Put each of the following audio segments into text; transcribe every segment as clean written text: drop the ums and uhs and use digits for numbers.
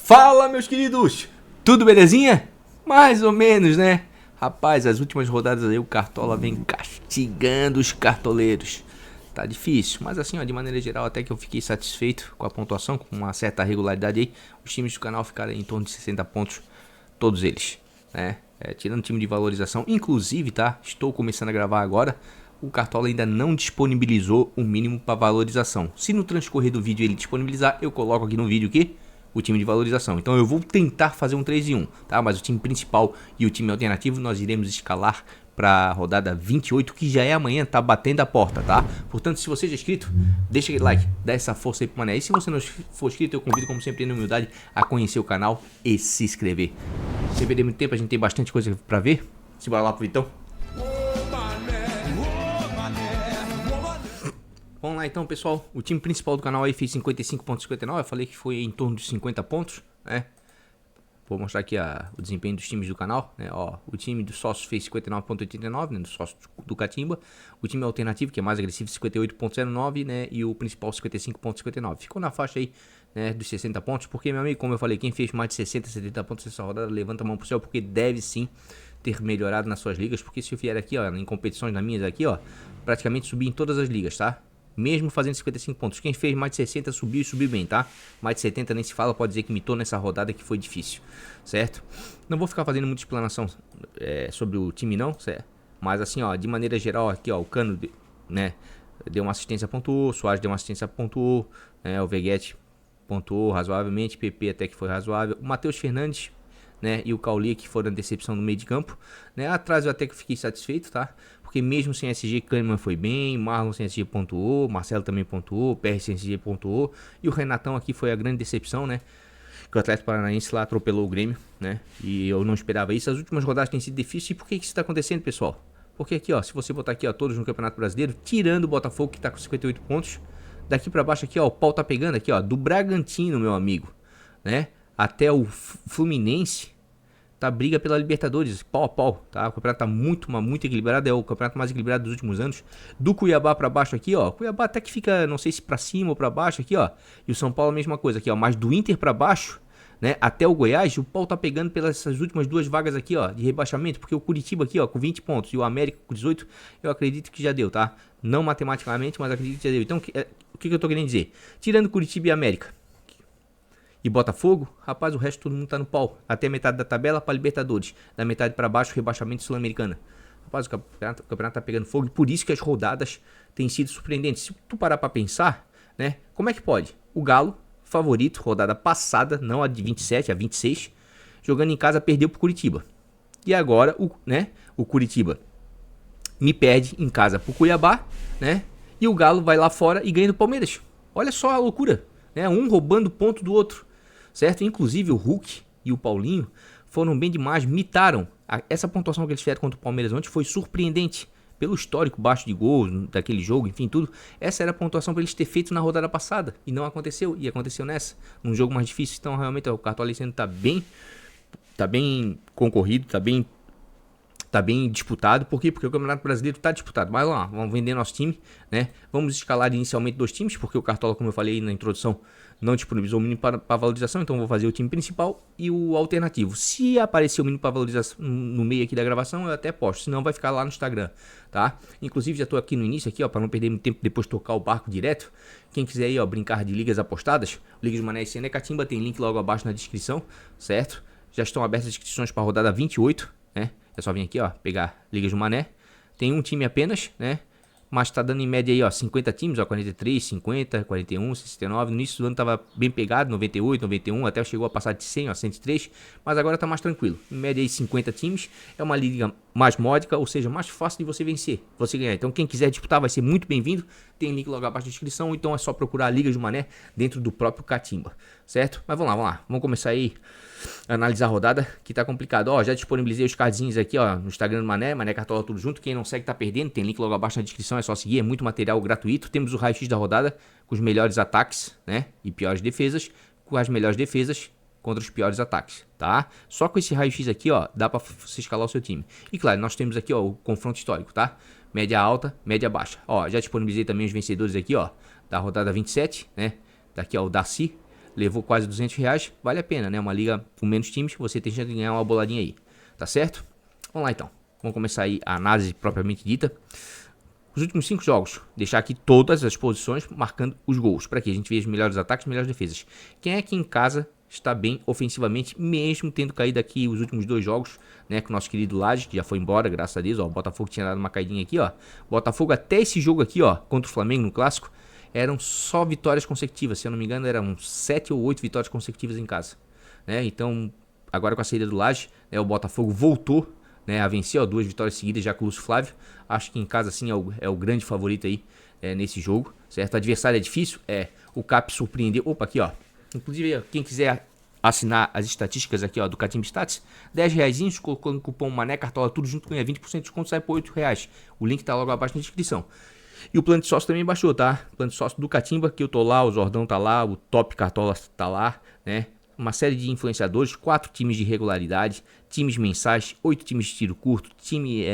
Fala, meus queridos! Tudo belezinha? Mais ou menos, né? Rapaz, as últimas rodadas aí o Cartola vem castigando os cartoleiros. Tá difícil, mas assim, ó, de maneira geral, até que eu fiquei satisfeito com a pontuação, com uma certa regularidade aí. Os times do canal ficaram em torno de 60 pontos, todos eles, né? Tirando o time de valorização, inclusive, tá? Estou começando a gravar agora. O Cartola ainda não disponibilizou o mínimo para valorização. Se no transcorrer do vídeo ele disponibilizar, eu coloco aqui no vídeo aqui o time de valorização. Então eu vou tentar fazer um 3 em 1, tá? Mas o time principal e o time alternativo nós iremos escalar para a rodada 28, que já é amanhã, tá batendo a porta, tá? Portanto, se você já é inscrito, deixa aquele like, dá essa força aí pro mané. E se você não for inscrito, eu convido, como sempre, na humildade, a conhecer o canal e se inscrever. Sem perder muito tempo, a gente tem bastante coisa para ver. Simbora lá pro Vitão. Vamos lá então, pessoal. O time principal do canal aí fez 55,59. Eu falei que foi em torno de 50 pontos, né? Vou mostrar aqui o desempenho dos times do canal, né? Ó, o time do sócio fez 59,89, né? Do sócio do Catimba. O time alternativo, que é mais agressivo, 58,09, né? E o principal, 55,59. Ficou na faixa aí, né? Dos 60 pontos. Porque, meu amigo, como eu falei, quem fez mais de 60, 70 pontos nessa rodada, levanta a mão pro céu, porque deve sim ter melhorado nas suas ligas. Porque se eu vier aqui, ó, em competições nas minhas aqui, ó, praticamente subi em todas as ligas, tá? Mesmo fazendo 55 pontos. Quem fez mais de 60 subiu e subiu bem, tá? Mais de 70 nem se fala, pode dizer que mitou nessa rodada que foi difícil, certo? Não vou ficar fazendo muita explanação sobre o time não, certo? Mas assim, ó, de maneira geral aqui, ó, o Cano, né, deu uma assistência, pontuou, Soares deu uma assistência, pontuou, né, o Veguete pontuou razoavelmente, PP até que foi razoável, o Matheus Fernandes, né, e o Cauli, que foram a decepção no meio de campo, né? Atrás eu até que fiquei satisfeito, tá? Porque mesmo sem SG, Kahneman foi bem, Marlon sem SG pontuou, Marcelo também pontuou, PR sem SG pontuou, e o Renatão aqui foi a grande decepção, né? Que o Atlético Paranaense lá atropelou o Grêmio, né? E eu não esperava isso. As últimas rodadas têm sido difíceis. E por que isso está acontecendo, pessoal? Porque aqui, ó, se você botar aqui, ó, todos no Campeonato Brasileiro, tirando o Botafogo, que tá com 58 pontos, daqui para baixo aqui, ó, o pau tá pegando aqui, ó, do Bragantino, meu amigo, né? Até o Fluminense, tá briga pela Libertadores, pau a pau, tá? O campeonato tá muito equilibrado, é o campeonato mais equilibrado dos últimos anos. Do Cuiabá pra baixo aqui, ó, Cuiabá até que fica, não sei se pra cima ou pra baixo aqui, ó. E o São Paulo a mesma coisa aqui, ó, mas do Inter pra baixo, né, até o Goiás, o pau tá pegando pelas essas últimas duas vagas aqui, ó, de rebaixamento, porque o Curitiba aqui, ó, com 20 pontos e o América com 18, eu acredito que já deu, tá? Não matematicamente, mas acredito que já deu. Então, o que eu tô querendo dizer? Tirando Curitiba e América e Botafogo, rapaz, o resto todo mundo tá no pau. Até a metade da tabela para Libertadores. Da metade para baixo, rebaixamento Sul-Americana. Rapaz, o campeonato tá pegando fogo e por isso que as rodadas têm sido surpreendentes. Se tu parar para pensar, né, como é que pode? O Galo, favorito, rodada passada, não a de 27, a 26, jogando em casa, perdeu pro Curitiba. E agora, o Curitiba me perde em casa pro Cuiabá, né? E o Galo vai lá fora e ganha do Palmeiras. Olha só a loucura, né? Um roubando ponto do outro. Certo? Inclusive o Hulk e o Paulinho foram bem demais, mitaram. Essa pontuação que eles fizeram contra o Palmeiras ontem foi surpreendente. Pelo histórico baixo de gols daquele jogo, enfim, tudo. Essa era a pontuação para eles ter feito na rodada passada. E não aconteceu. E aconteceu nessa. Num jogo mais difícil. Então, realmente, o Cartola esse ano tá bem concorrido, tá bem disputado. Por quê? Porque o Campeonato Brasileiro tá disputado. Mas lá, vamos vender nosso time, né? Vamos escalar inicialmente 2 times, porque o Cartola, como eu falei na introdução, não disponibilizou o mínimo para valorização, então vou fazer o time principal e o alternativo. Se aparecer o mínimo para valorização no meio aqui da gravação, eu até posto, senão vai ficar lá no Instagram, tá? Inclusive já tô aqui no início aqui, ó, para não perder muito tempo depois tocar o barco direto. Quem quiser aí, ó, brincar de ligas apostadas, Ligas do Mané e Sene Catimba, tem link logo abaixo na descrição, certo? Já estão abertas as inscrições para a rodada 28, né? É só vir aqui, ó, pegar Ligas do Mané. Tem um time apenas, né? Mas tá dando em média aí, ó, 50 times, ó, 43, 50, 41, 69. No início do ano tava bem pegado, 98, 91, até chegou a passar de 100, ó, 103. Mas agora tá mais tranquilo. Em média aí 50 times, é uma liga mais módica, ou seja, mais fácil de você vencer, você ganhar. Então quem quiser disputar vai ser muito bem-vindo. Tem link logo abaixo na descrição, então é só procurar a Liga do Mané dentro do próprio Catimba, certo? Mas vamos lá. Vamos começar aí a analisar a rodada, que tá complicado. Ó, já disponibilizei os cardzinhos aqui, ó, no Instagram do Mané Cartola tudo junto. Quem não segue tá perdendo, tem link logo abaixo na descrição, é só seguir, é muito material gratuito. Temos o raio-x da rodada, com os melhores ataques, né, e piores defesas, com as melhores defesas contra os piores ataques, tá? Só com esse raio-x aqui, ó, dá pra você escalar o seu time. E claro, nós temos aqui, ó, o confronto histórico, tá? Média alta, média baixa. Ó, já disponibilizei também os vencedores aqui, ó, da rodada 27, né? Daqui, ó, o Darcy, levou quase R$200, vale a pena, né? Uma liga com menos times, você tem chance de ganhar uma boladinha aí, tá certo? Vamos lá então, vamos começar aí a análise propriamente dita. Os últimos 5 jogos, deixar aqui todas as posições marcando os gols, para que a gente veja os melhores ataques e melhores defesas. Quem é que em casa está bem ofensivamente, mesmo tendo caído aqui os últimos 2 jogos, né, com o nosso querido Laje, que já foi embora, graças a Deus, ó, o Botafogo tinha dado uma caidinha aqui, ó. Botafogo até esse jogo aqui, ó, contra o Flamengo no Clássico, eram só vitórias consecutivas, se eu não me engano, eram 7 ou 8 vitórias consecutivas em casa, né? Então, agora com a saída do Laje, né, o Botafogo voltou, né, a vencer, ó, 2 vitórias seguidas já com o Lúcio Flávio. Acho que em casa sim é o grande favorito aí nesse jogo, certo? O adversário é difícil, o Cap surpreendeu. Opa, aqui ó, inclusive quem quiser assinar as estatísticas aqui ó do Catimba Stats, R$10, colocando o cupom Mané Cartola tudo junto, ganha 20% de desconto, sai por R$8. O link tá logo abaixo na descrição. E o plano de sócio também baixou, tá? Plano de sócio do Catimba, que eu tô lá, o Jordão tá lá, o Top Cartola tá lá, né? Uma série de influenciadores, 4 times de regularidade, times mensais, 8 times de tiro curto, time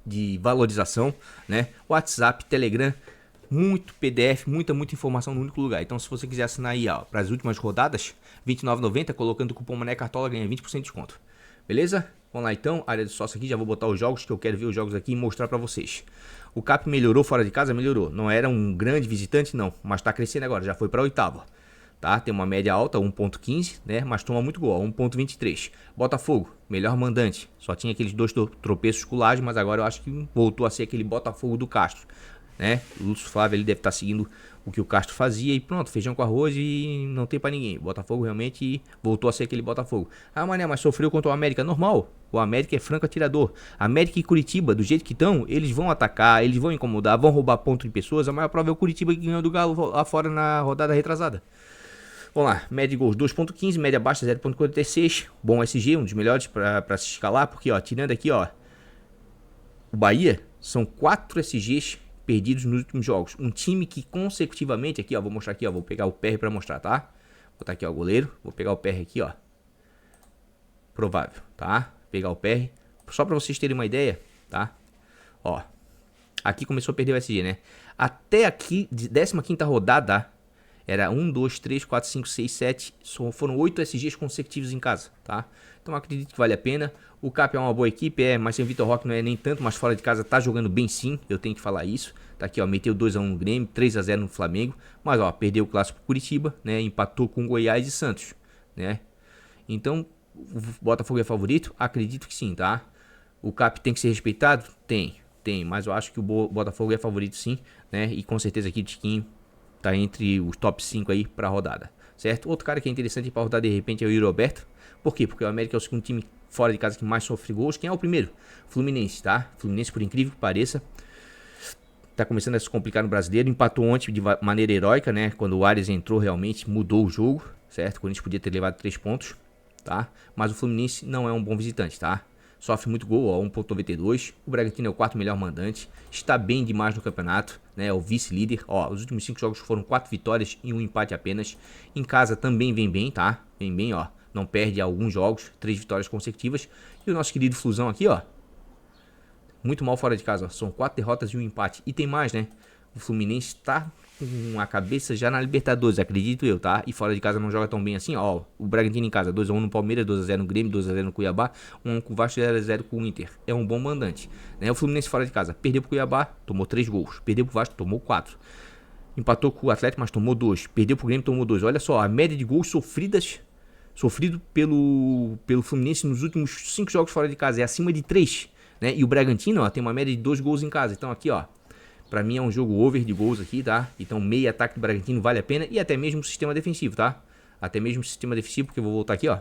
de valorização, né? WhatsApp, Telegram, muito PDF, muita informação no único lugar. Então, se você quiser assinar aí, ó, para as últimas rodadas, R$29,90, colocando o cupom Mané Cartola, ganha 20% de desconto. Beleza? Vamos lá então, área de sócio aqui, já vou botar os jogos, que eu quero ver os jogos aqui e mostrar para vocês. O Cap melhorou fora de casa? Melhorou. Não era um grande visitante, não, mas tá crescendo agora, já foi para a 8ª. Tá? Tem uma média alta, 1.15, né? Mas toma muito gol, 1.23. Botafogo, melhor mandante. Só tinha aqueles 2 tropeços com o Laje, mas agora eu acho que voltou a ser aquele Botafogo do Castro, né? O Lúcio Flávio ele deve estar seguindo o que o Castro fazia e pronto, feijão com arroz e não tem pra ninguém. Botafogo realmente voltou a ser aquele Botafogo. Ah, mané, mas sofreu contra o América, normal. O América é franco atirador. América e Curitiba, do jeito que estão, eles vão atacar, eles vão incomodar, vão roubar ponto de pessoas. A maior prova é o Curitiba que ganhou do Galo lá fora na rodada retrasada. Vamos lá, média de gols 2.15, média baixa 0.46, bom SG, um dos melhores para se escalar, porque ó, tirando aqui ó, o Bahia, são 4 SGs perdidos nos últimos jogos. Um time que consecutivamente, aqui ó, vou mostrar aqui ó, vou pegar o PR para mostrar, tá? Vou botar aqui ó, o goleiro, vou pegar o PR aqui ó, provável, tá? Pegar o PR, só para vocês terem uma ideia, tá? Ó, aqui começou a perder o SG, né? Até aqui, de 15ª rodada, era 1, 2, 3, 4, 5, 6, 7, foram 8 SGs consecutivos em casa, tá? Então acredito que vale a pena. O Cap é uma boa equipe, mas sem o Vitor Roque não é nem tanto, mas fora de casa tá jogando bem sim, eu tenho que falar isso. Tá aqui ó, meteu 2-1 no Grêmio, 3-0 no Flamengo, mas ó, perdeu o clássico pro Curitiba, né? Empatou com Goiás e Santos, né? Então, o Botafogo é favorito? Acredito que sim, tá? O Cap tem que ser respeitado? Tem, mas eu acho que o Botafogo é favorito sim, né? E com certeza aqui o Tiquinho tá entre os top 5 aí pra rodada, certo? Outro cara que é interessante pra rodar de repente é o Yuri Alberto. Por quê? Porque o América é o segundo time fora de casa que mais sofre gols. Quem é o primeiro? Fluminense, tá? Fluminense, por incrível que pareça, tá começando a se complicar no Brasileiro. Empatou ontem de maneira heróica, né? Quando o Arias entrou, realmente mudou o jogo, certo? Quando a gente podia ter levado 3 pontos, tá? Mas o Fluminense não é um bom visitante, tá? Sofre muito gol, ó, 1.92. O Bragantino é o 4º melhor mandante. Está bem demais no campeonato, né? É o vice-líder. Ó, os últimos 5 jogos foram 4 vitórias e 1 empate apenas. Em casa também vem bem, tá? Vem bem, ó. Não perde alguns jogos, 3 vitórias consecutivas. E o nosso querido Flusão aqui, ó. Muito mal fora de casa, ó. São 4 derrotas e 1 empate. E tem mais, né? O Fluminense está com a cabeça já na Libertadores, acredito eu, tá? E fora de casa não joga tão bem assim, ó. O Bragantino em casa, 2-1 no Palmeiras, 2-0 no Grêmio, 2-0 no Cuiabá, 1 com o Vasco, 0-0 com o Inter. É um bom mandante, né? O Fluminense fora de casa, perdeu pro Cuiabá, tomou 3 gols. Perdeu pro Vasco, tomou 4. Empatou com o Atlético, mas tomou 2. Perdeu pro Grêmio, tomou 2. Olha só, a média de gols sofrido pelo Fluminense nos últimos 5 jogos fora de casa é acima de 3, né? E o Bragantino, ó, tem uma média de 2 gols em casa. Então aqui, ó, pra mim é um jogo over de gols aqui, tá? Então meio ataque do Bragantino vale a pena. E até mesmo o sistema defensivo, tá? Até mesmo o sistema defensivo, porque eu vou voltar aqui, ó.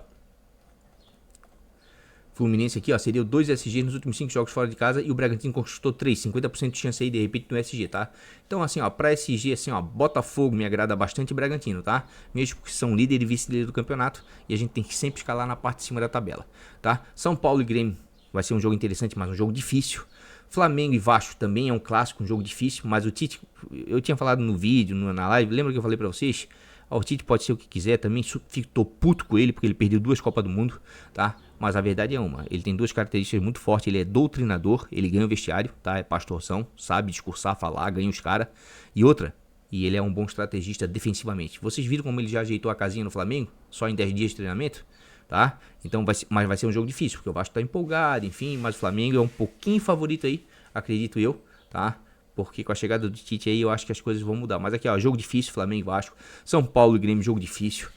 Fluminense aqui, ó, cedeu 2 SGs nos últimos 5 jogos fora de casa e o Bragantino conquistou 3, 50% de chance aí de repente no SG, tá? Então assim, ó, pra SG, assim, ó, Botafogo me agrada bastante e Bragantino, tá? Mesmo porque são líder e vice-líder do campeonato e a gente tem que sempre escalar na parte de cima da tabela, tá? São Paulo e Grêmio vai ser um jogo interessante, mas um jogo difícil. Flamengo e Vasco também é um clássico, um jogo difícil, mas o Tite, eu tinha falado no vídeo, na live, lembra que eu falei pra vocês? O Tite pode ser o que quiser, também tô puto com ele, porque ele perdeu 2 Copas do Mundo, tá? Mas a verdade é uma, ele tem 2 características muito fortes, ele é doutrinador, ele ganha o vestiário, tá? É pastorzão, sabe discursar, falar, ganha os caras. E outra, E ele é um bom estrategista defensivamente. Vocês viram como ele já ajeitou a casinha no Flamengo? Só em 10 dias de treinamento? Tá? Então mas vai ser um jogo difícil, porque o Vasco tá empolgado, enfim, mas o Flamengo é um pouquinho favorito aí, acredito eu, tá? Porque com a chegada do Tite aí eu acho que as coisas vão mudar. Mas aqui, ó, jogo difícil, Flamengo e Vasco. São Paulo e Grêmio, jogo difícil.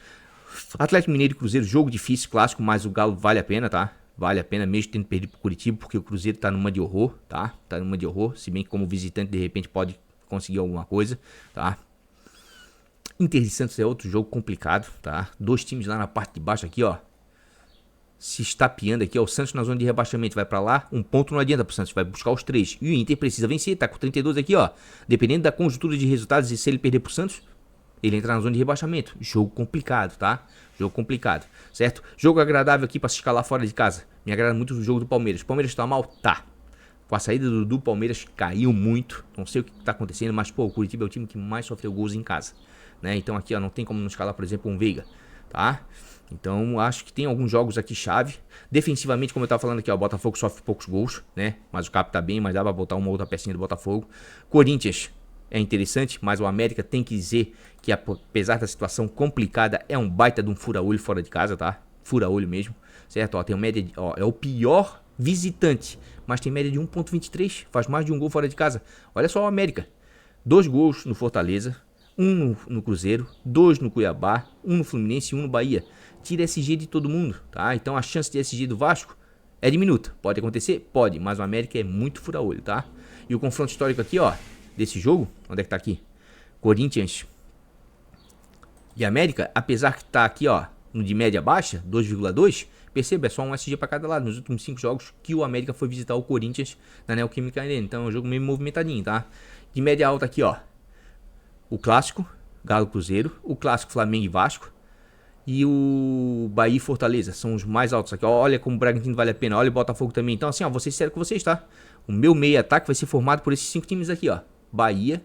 Atlético Mineiro e Cruzeiro, jogo difícil, clássico, mas o Galo vale a pena, tá? Vale a pena mesmo tendo perdido pro Curitiba, porque o Cruzeiro tá numa de horror, tá? Tá numa de horror, se bem que como visitante de repente pode conseguir alguma coisa, tá? Inter de Santos é outro jogo complicado, tá? Dois times lá na parte de baixo aqui, ó, se estapeando aqui, ó, o Santos na zona de rebaixamento vai pra lá, um ponto não adianta pro Santos, vai buscar os 3, e o Inter precisa vencer, tá com 32 aqui, ó, dependendo da conjuntura de resultados, e se ele perder pro Santos, ele entra na zona de rebaixamento, jogo complicado, tá? Jogo complicado, certo? Jogo agradável aqui pra se escalar fora de casa, me agrada muito o jogo do Palmeiras. Palmeiras tá mal? Tá. Com a saída do Dudu, Palmeiras caiu muito, não sei o que tá acontecendo, mas pô, o Curitiba é o time que mais sofreu gols em casa, né? Então aqui, ó, não tem como não escalar, por exemplo, um Veiga, tá? Então acho que tem alguns jogos aqui chave. Defensivamente, como eu tava falando aqui, ó, o Botafogo sofre poucos gols, né? Mas o Cap tá bem, mas dá pra botar uma outra pecinha do Botafogo. Corinthians é interessante, mas o América tem que dizer que apesar da situação complicada, é um baita de um fura-olho fora de casa, tá? Fura-olho mesmo, certo? Ó, tem uma média, ó, é o pior visitante, mas tem média de 1.23, faz mais de um gol fora de casa. Olha só o América, 2 gols no Fortaleza, 1 no Cruzeiro, 2 no Cuiabá, 1 no Fluminense e 1 no Bahia. Tira SG de todo mundo, tá? Então a chance de SG do Vasco é diminuta. Pode acontecer? Pode, mas o América é muito fura-olho, tá? E o confronto histórico aqui, ó, desse jogo, onde é que tá aqui? Corinthians e América, apesar que tá aqui, ó, no de média baixa, 2,2, perceba, é só um SG para cada lado. Nos últimos 5 jogos que o América foi visitar o Corinthians na Neoquímica Arena. Então é um jogo meio movimentadinho, tá? De média alta aqui, ó, o clássico, Galo Cruzeiro, o clássico Flamengo e Vasco e o Bahia e Fortaleza, são os mais altos aqui. Olha como o Bragantino vale a pena, olha o Botafogo também. Então assim, ó, vou ser sério com vocês, tá? O meu meio ataque vai ser formado por esses 5 times aqui, ó. Bahia,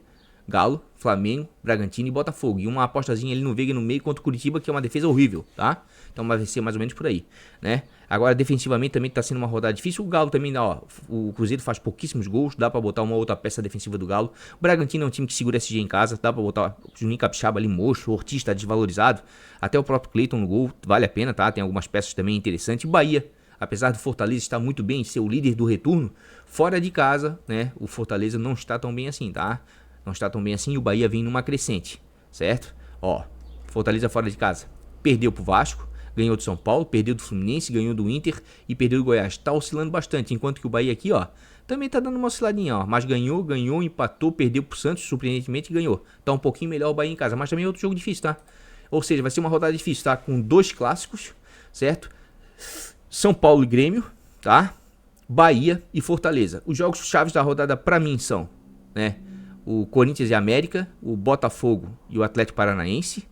Galo, Flamengo, Bragantino e Botafogo. E uma apostazinha ali no Veiga no meio contra o Curitiba, que é uma defesa horrível, tá? Então vai ser mais ou menos por aí, né? Agora, defensivamente também tá sendo uma rodada difícil. O Galo também, ó, o Cruzeiro faz pouquíssimos gols, dá pra botar uma outra peça defensiva do Galo. O Bragantino é um time que segura SG em casa, dá pra botar o Juninho Capixaba ali mocho, o Ortiz tá desvalorizado. Até o próprio Cleiton no gol, vale a pena, tá? Tem algumas peças também interessantes. O Bahia, apesar do Fortaleza estar muito bem, ser o líder do retorno, fora de casa, né? O Fortaleza não está tão bem assim, tá? Não está tão bem assim e o Bahia vem numa crescente, certo? Ó, Fortaleza fora de casa, perdeu pro Vasco, ganhou do São Paulo, perdeu do Fluminense, ganhou do Inter e perdeu do Goiás. Tá oscilando bastante, enquanto que o Bahia aqui, ó, também tá dando uma osciladinha, ó. Mas ganhou, empatou, perdeu pro Santos, surpreendentemente ganhou. Tá um pouquinho melhor o Bahia em casa, mas também é outro jogo difícil, tá? Ou seja, vai ser uma rodada difícil, tá? Com 2 clássicos, certo? São Paulo e Grêmio, tá? Bahia e Fortaleza. Os jogos chaves da rodada pra mim são, né? O Corinthians e América, o Botafogo e o Atlético Paranaense,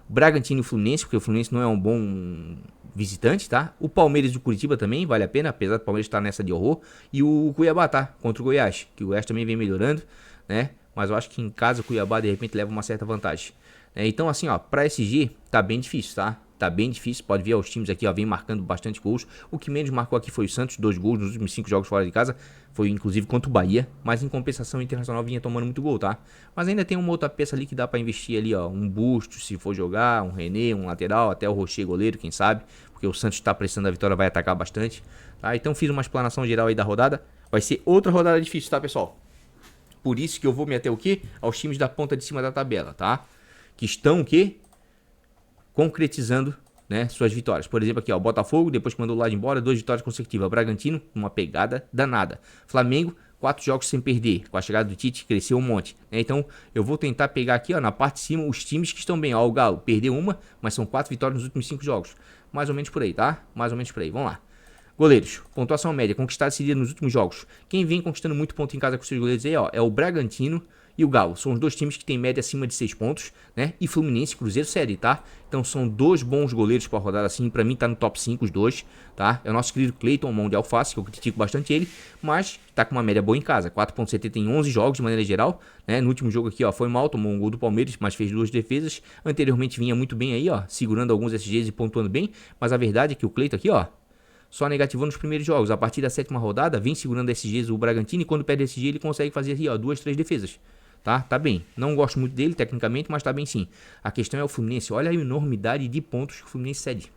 o Bragantino e o Fluminense, porque o Fluminense não é um bom visitante, tá? O Palmeiras e o Curitiba também, vale a pena, apesar do Palmeiras estar nessa de horror. E o Cuiabá, tá? Contra o Goiás, que o Goiás também vem melhorando, né? Mas eu acho que em casa o Cuiabá de repente leva uma certa vantagem. Então assim, ó, pra SG tá bem difícil, tá? Tá bem difícil, pode ver os times aqui, ó, vem marcando bastante gols. O que menos marcou aqui foi o Santos, 2 gols nos últimos 5 jogos fora de casa. Foi inclusive contra o Bahia, mas em compensação o Internacional vinha tomando muito gol, tá? Mas ainda tem uma outra peça ali que dá pra investir ali, ó. Um Busto, se for jogar, um René, um lateral, até o Rocher goleiro, quem sabe. Porque o Santos tá prestando a vitória, vai atacar bastante, tá? Então fiz uma explanação geral aí da rodada. Vai ser outra rodada difícil, tá, pessoal? Por isso que eu vou me ater o quê? Aos times da ponta de cima da tabela, tá? Que estão o quê? Concretizando, né, suas vitórias. Por exemplo aqui, ó, o Botafogo, depois que mandou o lado embora, 2 vitórias consecutivas. O Bragantino, uma pegada danada. Flamengo, 4 jogos sem perder. Com a chegada do Tite, cresceu um monte, né? Então, eu vou tentar pegar aqui, ó, na parte de cima, os times que estão bem. Ó, o Galo perdeu uma, mas são 4 vitórias nos últimos 5 jogos. Mais ou menos por aí, tá? Mais ou menos por aí. Vamos lá. Goleiros, pontuação média, conquistada seguida nos últimos jogos. Quem vem conquistando muito ponto em casa com seus goleiros aí, ó, é o Bragantino e o Galo. São os 2 times que têm média acima de 6 pontos, né? E Fluminense e Cruzeiro série, tá? Então são 2 bons goleiros para rodar assim. Pra mim tá no top 5 os 2, tá? É o nosso querido Cleiton, mão de alface, que eu critico bastante ele, mas tá com uma média boa em casa. 4.70 em 11 jogos de maneira geral, né? No último jogo aqui, ó, foi mal, tomou um gol do Palmeiras, mas fez 2 defesas. Anteriormente vinha muito bem aí, ó, segurando alguns SGs e pontuando bem. Mas a verdade é que o Cleiton aqui, ó, só negativou nos primeiros jogos. A partir da 7ª rodada, vem segurando SGs o Bragantino e quando perde SG ele consegue fazer aqui, ó, 2, 3 defesas. tá? Tá bem. Não gosto muito dele tecnicamente, mas tá bem sim. A questão é o Fluminense. Olha a enormidade de pontos que o Fluminense cede.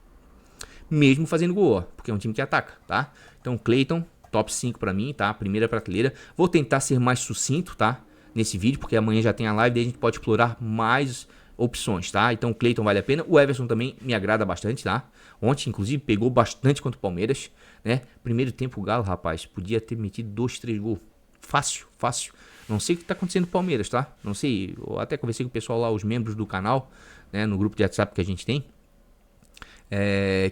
Mesmo fazendo gol, ó, porque é um time que ataca, tá? Então, Cleiton, top 5 pra mim, tá? Primeira prateleira. Vou tentar ser mais sucinto, tá? Nesse vídeo, porque amanhã já tem a live, daí a gente pode explorar mais opções, tá? Então, Cleiton vale a pena. O Everson também me agrada bastante, tá? Ontem, inclusive, pegou bastante contra o Palmeiras, né? Primeiro tempo, o Galo, rapaz, podia ter metido 2, 3 gols. Fácil, fácil. Não sei o que tá acontecendo no Palmeiras, tá? Não sei, eu até conversei com o pessoal lá, os membros do canal, né? No grupo de WhatsApp que a gente tem.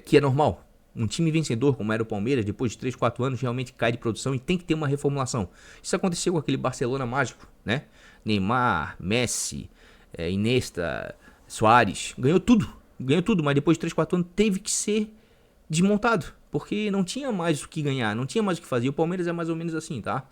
Que é normal. Um time vencedor, como era o Palmeiras, depois de 3, 4 anos, realmente cai de produção e tem que ter uma reformulação. Isso aconteceu com aquele Barcelona mágico, né? Neymar, Messi, Iniesta, Suárez, ganhou tudo, mas depois de 3, 4 anos teve que ser desmontado, porque não tinha mais o que ganhar, não tinha mais o que fazer. O Palmeiras é mais ou menos assim, tá?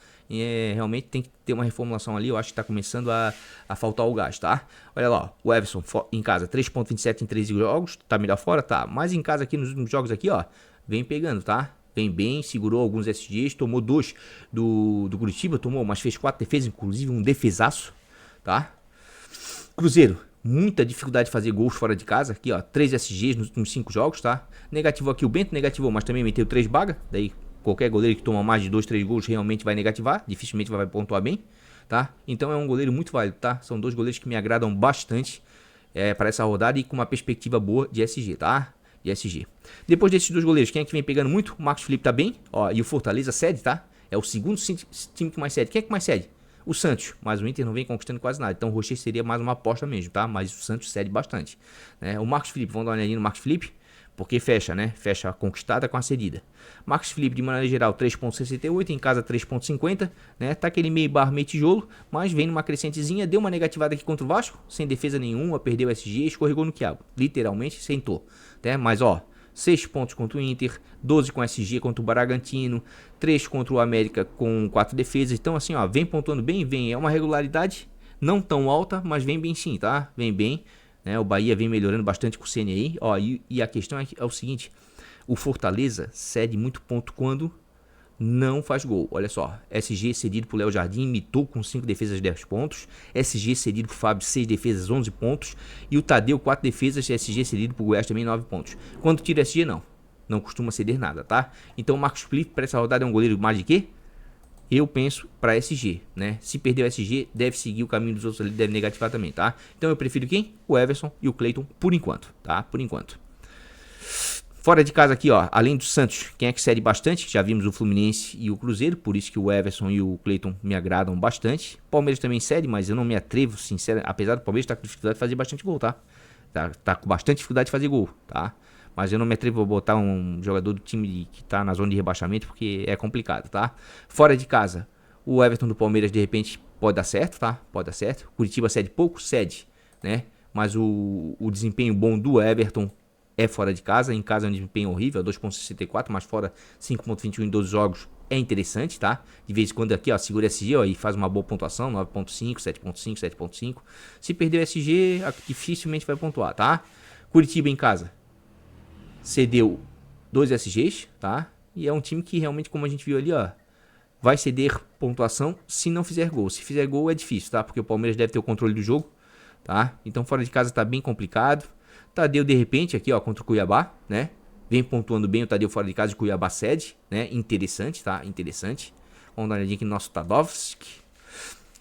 Realmente tem que ter uma reformulação ali. Eu acho que tá começando a faltar o gás, tá? Olha lá, ó, o Everson em casa, 3.27 em 13 jogos, tá melhor fora, tá? Mas em casa aqui, nos últimos jogos aqui, ó, vem pegando, tá? Vem bem, segurou alguns SGs, tomou 2 do Curitiba, tomou, mas fez 4 defesas, inclusive um defesaço, tá? Cruzeiro, muita dificuldade de fazer gols fora de casa. Aqui, ó, 3 SGs nos últimos 5 jogos, tá? Negativou aqui o Bento, negativou, mas também meteu 3 bagas. Daí, qualquer goleiro que toma mais de 2, 3 gols realmente vai negativar. Dificilmente vai pontuar bem, tá? Então é um goleiro muito válido, tá? São 2 goleiros que me agradam bastante para essa rodada e com uma perspectiva boa de SG, tá? De SG. Depois desses 2 goleiros, quem é que vem pegando muito? O Marcos Felipe tá bem, ó, e o Fortaleza cede, tá? É o segundo time que mais cede. Quem é que mais cede? O Santos, mas o Inter não vem conquistando quase nada. Então o Rocher seria mais uma aposta mesmo, tá? Mas o Santos cede bastante, né? O Marcos Felipe, vamos dar uma olhadinha no Marcos Felipe, porque fecha, né? Fecha a conquistada com a cedida. Marcos Felipe, de maneira geral, 3.68, em casa 3.50, né? Tá aquele meio barro, meio tijolo, mas vem numa crescentezinha, deu uma negativada aqui contra o Vasco, sem defesa nenhuma, perdeu o SG, escorregou no quiabo. Literalmente sentou, né? Mas ó, 6 pontos contra o Inter, 12 com SG contra o Bragantino, 3 contra o América com 4 defesas. Então assim, ó, vem pontuando bem, vem, é uma regularidade não tão alta, mas vem bem sim, tá? Vem bem, né? O Bahia vem melhorando bastante com o CNI, ó, e a questão é o seguinte, o Fortaleza cede muito ponto quando não faz gol. Olha só, SG cedido pro Léo Jardim, imitou com 5 defesas 10 pontos. SG cedido pro Fábio, 6 defesas 11 pontos. E o Tadeu, 4 defesas, SG cedido pro Goiás também 9 pontos. Quando tira SG, não costuma ceder nada, tá? Então o Marcos Felipe para essa rodada é um goleiro mais de quê? Eu penso para SG, né? Se perder o SG, deve seguir o caminho dos outros ali, deve negativar também, tá? Então eu prefiro quem? O Everson e o Cleiton por enquanto, tá? Por enquanto. Fora de casa aqui, ó, além do Santos, quem é que cede bastante? Já vimos o Fluminense e o Cruzeiro, por isso que o Everson e o Cleiton me agradam bastante. Palmeiras também cede, mas eu não me atrevo, sinceramente, apesar do Palmeiras estar com dificuldade de fazer bastante gol, tá? Tá com bastante dificuldade de fazer gol, tá? Mas eu não me atrevo a botar um jogador do time que tá na zona de rebaixamento, porque é complicado, tá? Fora de casa, o Everton do Palmeiras, de repente, pode dar certo, tá? Pode dar certo. Curitiba cede pouco, cede, né? Mas o desempenho bom do Everton é fora de casa. Em casa é um desempenho horrível, 2.64, mas fora 5.21 em 12 jogos é interessante, tá? De vez em quando aqui, ó, segura SG, ó, e faz uma boa pontuação, 9.5, 7.5, 7.5. Se perder o SG, dificilmente vai pontuar, tá? Curitiba em casa cedeu 2 SGs, tá? E é um time que realmente, como a gente viu ali, ó, vai ceder pontuação se não fizer gol. Se fizer gol é difícil, tá? Porque o Palmeiras deve ter o controle do jogo, tá? Então fora de casa tá bem complicado. Tadeu de repente aqui, ó, contra o Cuiabá, né? Vem pontuando bem o Tadeu fora de casa, e o Cuiabá cede, né? Interessante, tá? Interessante. Vamos dar uma olhadinha aqui no nosso Tadovski.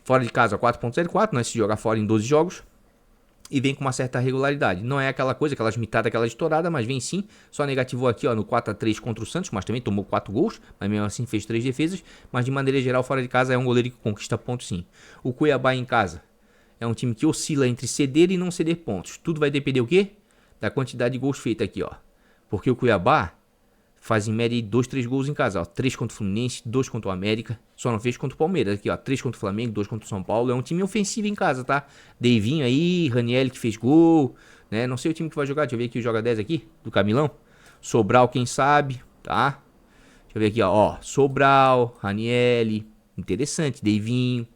Fora de casa 4.04, né? Se jogar fora em 12 jogos. E vem com uma certa regularidade. Não é aquela coisa, aquelas mitadas, aquela estourada, mas vem sim. Só negativou aqui, ó, no 4-3 contra o Santos, mas também tomou 4 gols, mas mesmo assim fez 3 defesas. Mas de maneira geral, fora de casa é um goleiro que conquista pontos sim. O Cuiabá em casa é um time que oscila entre ceder e não ceder pontos. Tudo vai depender o quê? Da quantidade de gols feita aqui, ó. Porque o Cuiabá faz em média 2, 3 gols em casa, ó. 3 contra o Fluminense, 2 contra o América. Só não fez contra o Palmeiras aqui, ó. 3 contra o Flamengo, 2 contra o São Paulo. É um time ofensivo em casa, tá? Deivinho aí, Raniel que fez gol, né? Não sei o time que vai jogar. Deixa eu ver aqui o Joga 10 aqui, do Camilão. Sobral, quem sabe, tá? Deixa eu ver aqui, ó. Sobral, Raniel. Interessante, Deivinho.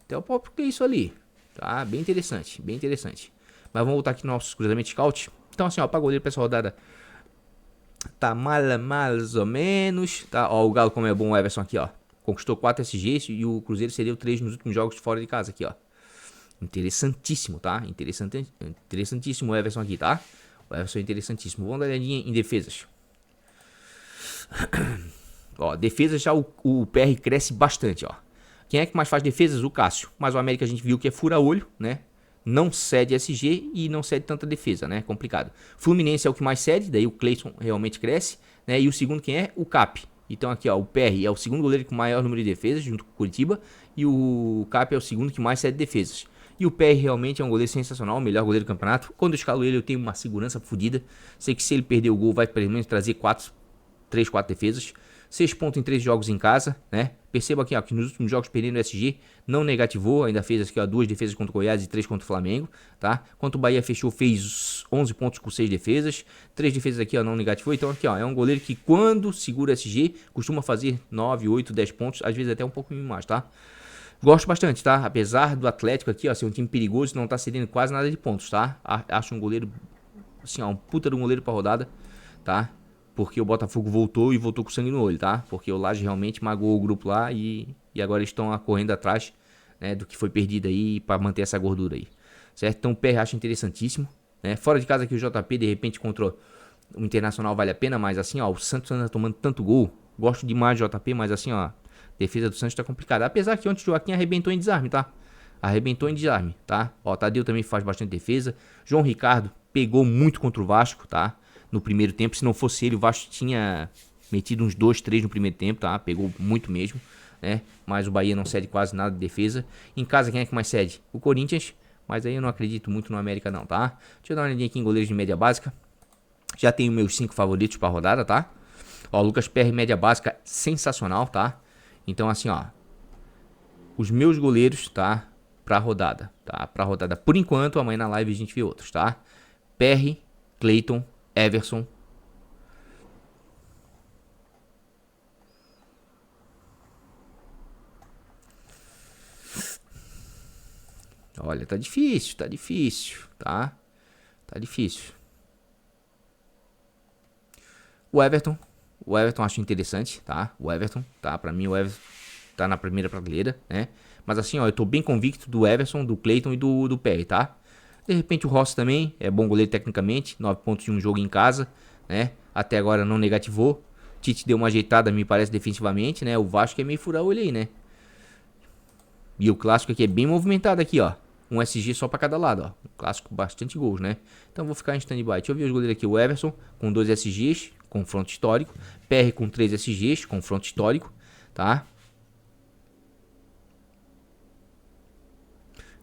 Até o próprio que é isso ali. Tá? Bem interessante, bem interessante. Mas vamos voltar aqui no nosso cruzamento scout. Então assim, ó, para goleiro pra essa rodada tá mais ou menos, tá? Ó, o Galo como é bom, o Everson aqui, ó. Conquistou 4 SGs e o Cruzeiro cedeu 3 nos últimos jogos de fora de casa aqui, ó. Interessantíssimo, tá? Interessantíssimo o Everson aqui, tá? O Everson é interessantíssimo. Vamos dar uma olhadinha em defesas. Ó, defesa já o PR cresce bastante, ó. Quem é que mais faz defesas? O Cássio. Mas o América a gente viu que é fura-olho, né? Não cede SG e não cede tanta defesa, né? Complicado. Fluminense é o que mais cede, daí o Cleiton realmente cresce, né? E o segundo quem é? O Cap. Então aqui, ó, o PR é o segundo goleiro com maior número de defesas, junto com o Curitiba, e o Cap é o segundo que mais cede defesas. E o PR realmente é um goleiro sensacional, o melhor goleiro do campeonato. Quando eu escalo ele, eu tenho uma segurança fodida. Sei que se ele perder o gol, vai pelo menos trazer 3, 4 defesas. 6 pontos em 3 jogos em casa, né? Perceba aqui, ó, que nos últimos jogos perdendo o SG, não negativou, ainda fez aqui, ó, 2 defesas contra o Goiás e 3 contra o Flamengo, tá? Quanto o Bahia fechou, fez 11 pontos com 6 defesas, 3 defesas aqui, ó, não negativou. Então aqui, ó, é um goleiro que quando segura o SG, costuma fazer 9, 8, 10 pontos, às vezes até um pouco mais, tá? Gosto bastante, tá? Apesar do Atlético aqui, ó, ser um time perigoso, não tá cedendo quase nada de pontos, tá? Acho um goleiro, assim, ó, um puta de um goleiro pra rodada, tá? Porque o Botafogo voltou e voltou com sangue no olho, tá? Porque o Laje realmente magoou o grupo lá e agora eles estão correndo atrás, né, do que foi perdido aí para manter essa gordura aí, certo? Então o PR acho interessantíssimo, né? Fora de casa aqui o JP, de repente, contra o Internacional vale a pena, mas assim, ó, o Santos anda tomando tanto gol. Gosto demais do JP, mas assim, ó, a defesa do Santos tá complicada. Apesar que ontem o Joaquim arrebentou em desarme, tá? Arrebentou em desarme, tá? Ó, Tadeu também faz bastante defesa. João Ricardo pegou muito contra o Vasco, tá? No primeiro tempo, se não fosse ele, o Vasco tinha metido uns 2, 3 no primeiro tempo, tá? Pegou muito mesmo, né? Mas o Bahia não cede quase nada de defesa. Em casa, quem é que mais cede? O Corinthians, mas aí eu não acredito muito no América não, tá? Deixa eu dar uma olhadinha aqui em goleiros de média básica. Já tenho meus 5 favoritos pra rodada, tá? Ó, Lucas PR média básica, sensacional, tá? Então assim, ó, os meus goleiros, tá? Pra rodada, tá? Pra rodada, por enquanto, amanhã na live a gente vê outros, tá? PR, Cleiton, Everson. Olha, tá difícil, tá? Tá difícil. O Everton acho interessante, tá? O Everton, tá? Pra mim o Everton tá na primeira prateleira, né? Mas assim, ó, eu tô bem convicto do Everson, do Cleiton e do PR, tá? De repente o Rossi também é bom goleiro tecnicamente, 9 pontos em um jogo em casa, né? Até agora não negativou. Tite deu uma ajeitada, me parece, defensivamente, né? O Vasco é meio fura-olho aí, né? E o clássico aqui é bem movimentado aqui, ó. Um SG só pra cada lado, ó. Um clássico bastante gols, né? Então vou ficar em stand-by. Deixa eu ver os goleiros aqui. O Everson com 2 SGs, confronto histórico. PR com 3 SGs, confronto histórico, tá?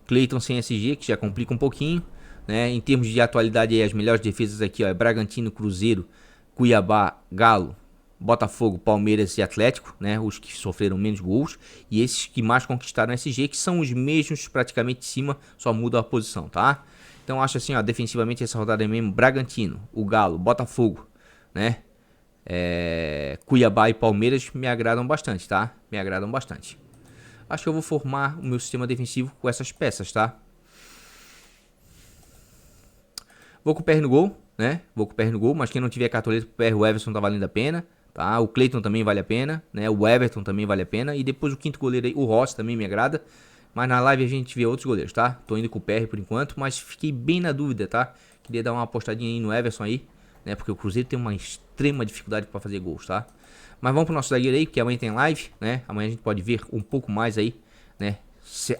Cleiton sem SG, que já complica um pouquinho, né? Em termos de atualidade aí, as melhores defesas aqui, ó, é Bragantino, Cruzeiro, Cuiabá, Galo, Botafogo, Palmeiras e Atlético, né? Os que sofreram menos gols. E esses que mais conquistaram SG, que são os mesmos praticamente de cima, só muda a posição, tá? Então acho assim, ó, defensivamente essa rodada é mesmo Bragantino, o Galo, Botafogo, né? Cuiabá e Palmeiras me agradam bastante, tá? Me agradam bastante. Acho que eu vou formar o meu sistema defensivo com essas peças, tá? Vou com o PR no gol, né? Vou com o PR no gol, mas quem não tiver cartoleta pro PR, o Everson tá valendo a pena, tá? O Cleiton também vale a pena, né? O Everton também vale a pena. E depois o quinto goleiro aí, o Rossi também me agrada. Mas na live a gente vê outros goleiros, tá? Tô indo com o PR por enquanto, mas fiquei bem na dúvida, tá? Queria dar uma apostadinha aí no Everson aí, né? Porque o Cruzeiro tem uma extrema dificuldade para fazer gols, tá? Mas vamos pro nosso zagueiro aí, porque amanhã tem live, né? Amanhã a gente pode ver um pouco mais aí, né?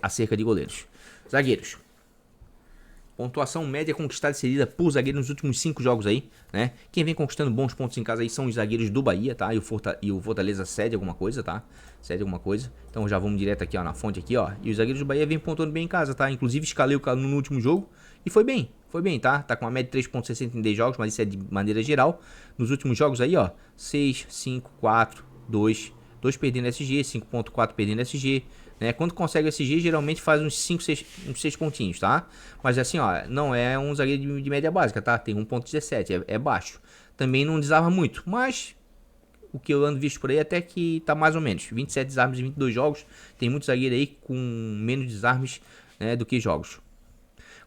Acerca de goleiros. Zagueiros. Pontuação média conquistada e cedida por zagueiro nos últimos 5 jogos aí, né? Quem vem conquistando bons pontos em casa aí são os zagueiros do Bahia, tá? E o Fortaleza cede alguma coisa, tá? Cede alguma coisa. Então já vamos direto aqui, ó, na fonte aqui, ó. E os zagueiros do Bahia vêm pontuando bem em casa, tá? Inclusive escalei o Canu no último jogo e foi bem, tá? Tá com uma média de 3.60 em 10 jogos, mas isso é de maneira geral. Nos últimos jogos aí, ó, 6, 5, 4, 2 perdendo SG, 5.4 perdendo SG, né? Quando consegue o SG, geralmente faz uns 5, 6 pontinhos, tá? Mas assim, ó, não é um zagueiro de média básica, tá? Tem 1.17, é baixo. Também não desarma muito, mas o que eu ando visto por aí até que tá mais ou menos. 27 desarmes em 22 jogos, tem muito zagueiro aí com menos desarmes, né, do que jogos.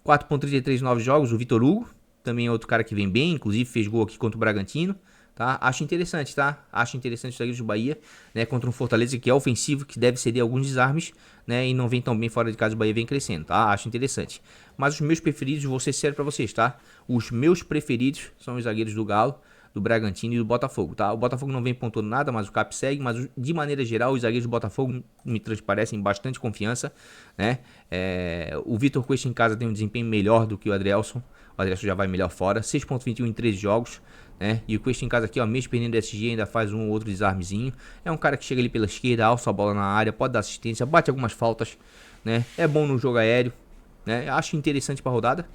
4.33 em 9 jogos, o Vitor Hugo, também é outro cara que vem bem, inclusive fez gol aqui contra o Bragantino, tá? Acho interessante, tá? Acho interessante os zagueiros do Bahia, né? Contra um Fortaleza que é ofensivo, que deve ceder alguns desarmes, né? E não vem tão bem fora de casa, o Bahia vem crescendo, tá? Acho interessante. Mas os meus preferidos, vou ser sério pra vocês, tá? Os meus preferidos são os zagueiros do Galo, do Bragantino e do Botafogo, tá? O Botafogo não vem pontuando nada, mas o Cap segue, mas de maneira geral os zagueiros do Botafogo me transparecem bastante confiança, né? O Vitor Cuesta em casa tem um desempenho melhor do que o Adrielson. O Adrielson já vai melhor fora, 6.21 em 13 jogos, né? E o Cuesta em casa aqui, ó, mesmo perdendo do SG, ainda faz um ou outro desarmezinho. É um cara que chega ali pela esquerda, alça a bola na área, pode dar assistência, bate algumas faltas, né? É bom no jogo aéreo, né? Acho interessante pra rodada.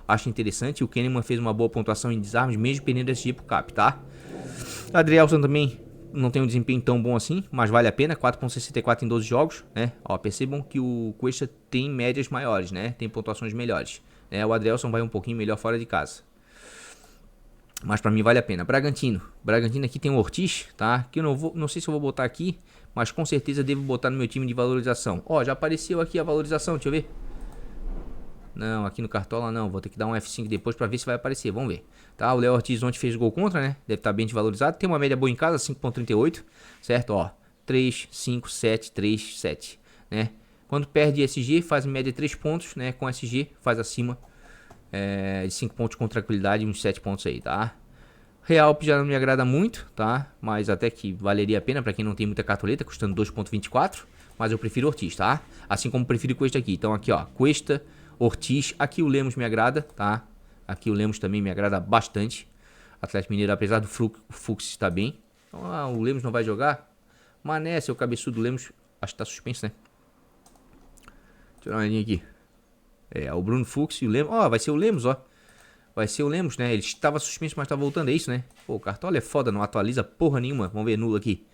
Acho interessante. O Kahneman fez uma boa pontuação em desarmes, mesmo perdendo SG pro Cap, tá? Adrielson também não tem um desempenho tão bom assim, mas vale a pena, 4.64 em 12 jogos, né? Ó, percebam que o Cuesta tem médias maiores, né? Tem pontuações melhores. O Adrielson vai um pouquinho melhor fora de casa. Mas pra mim vale a pena. Bragantino aqui tem o Ortiz, tá? Que eu não sei se eu vou botar aqui, mas com certeza devo botar no meu time de valorização. Ó, já apareceu aqui a valorização, deixa eu ver. Não, aqui no Cartola não, vou ter que dar um F5 depois pra ver se vai aparecer, vamos ver. Tá, o Léo Ortiz ontem fez gol contra, né? Deve estar bem desvalorizado. Tem uma média boa em casa, 5.38, certo? Ó, 3, 5, 7, 3, 7, né? Quando perde SG, faz em média 3 pontos, né? Com SG, faz acima de 5 pontos com tranquilidade, uns 7 pontos aí, tá? Real já não me agrada muito, tá? Mas até que valeria a pena pra quem não tem muita cartoleta, custando 2.24. Mas eu prefiro Ortiz, tá? Assim como prefiro Cuesta aqui. Então aqui, ó, Cuesta, Ortiz. Aqui o Lemos me agrada, tá? Aqui o Lemos também me agrada bastante. Atlético Mineiro, apesar do Fux estar bem. Então, o Lemos não vai jogar? Mané, seu cabeçudo Lemos, acho que tá suspenso, né? Deixa eu dar uma linha aqui. O Bruno Fux e o Lemos. Ó, vai ser o Lemos, ó. Vai ser o Lemos, né? Ele estava suspenso, mas tá voltando, é isso, né? Pô, o Cartola é foda, não atualiza porra nenhuma. Vamos ver, nulo aqui.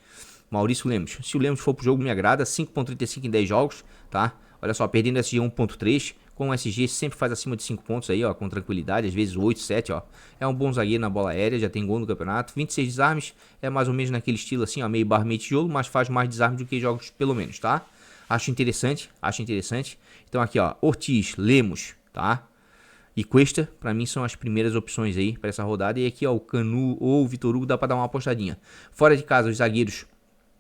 Maurício Lemos. Se o Lemos for pro jogo, me agrada. 5.35 em 10 jogos, tá? Olha só, perdendo SG 1.3. Com o SG sempre faz acima de 5 pontos aí, ó. Com tranquilidade, às vezes 8, 7, ó. É um bom zagueiro na bola aérea, já tem gol no campeonato. 26 desarmes, é mais ou menos naquele estilo assim, ó. Meio bar, meio tijolo, mas faz mais desarmes do que jogos, pelo menos, tá? Acho interessante, acho interessante. Então aqui, ó. Ortiz, Lemos, tá? E Cuesta, pra mim, são as primeiras opções aí pra essa rodada. E aqui, ó, o Canu ou o Vitor Hugo dá pra dar uma apostadinha. Fora de casa, os zagueiros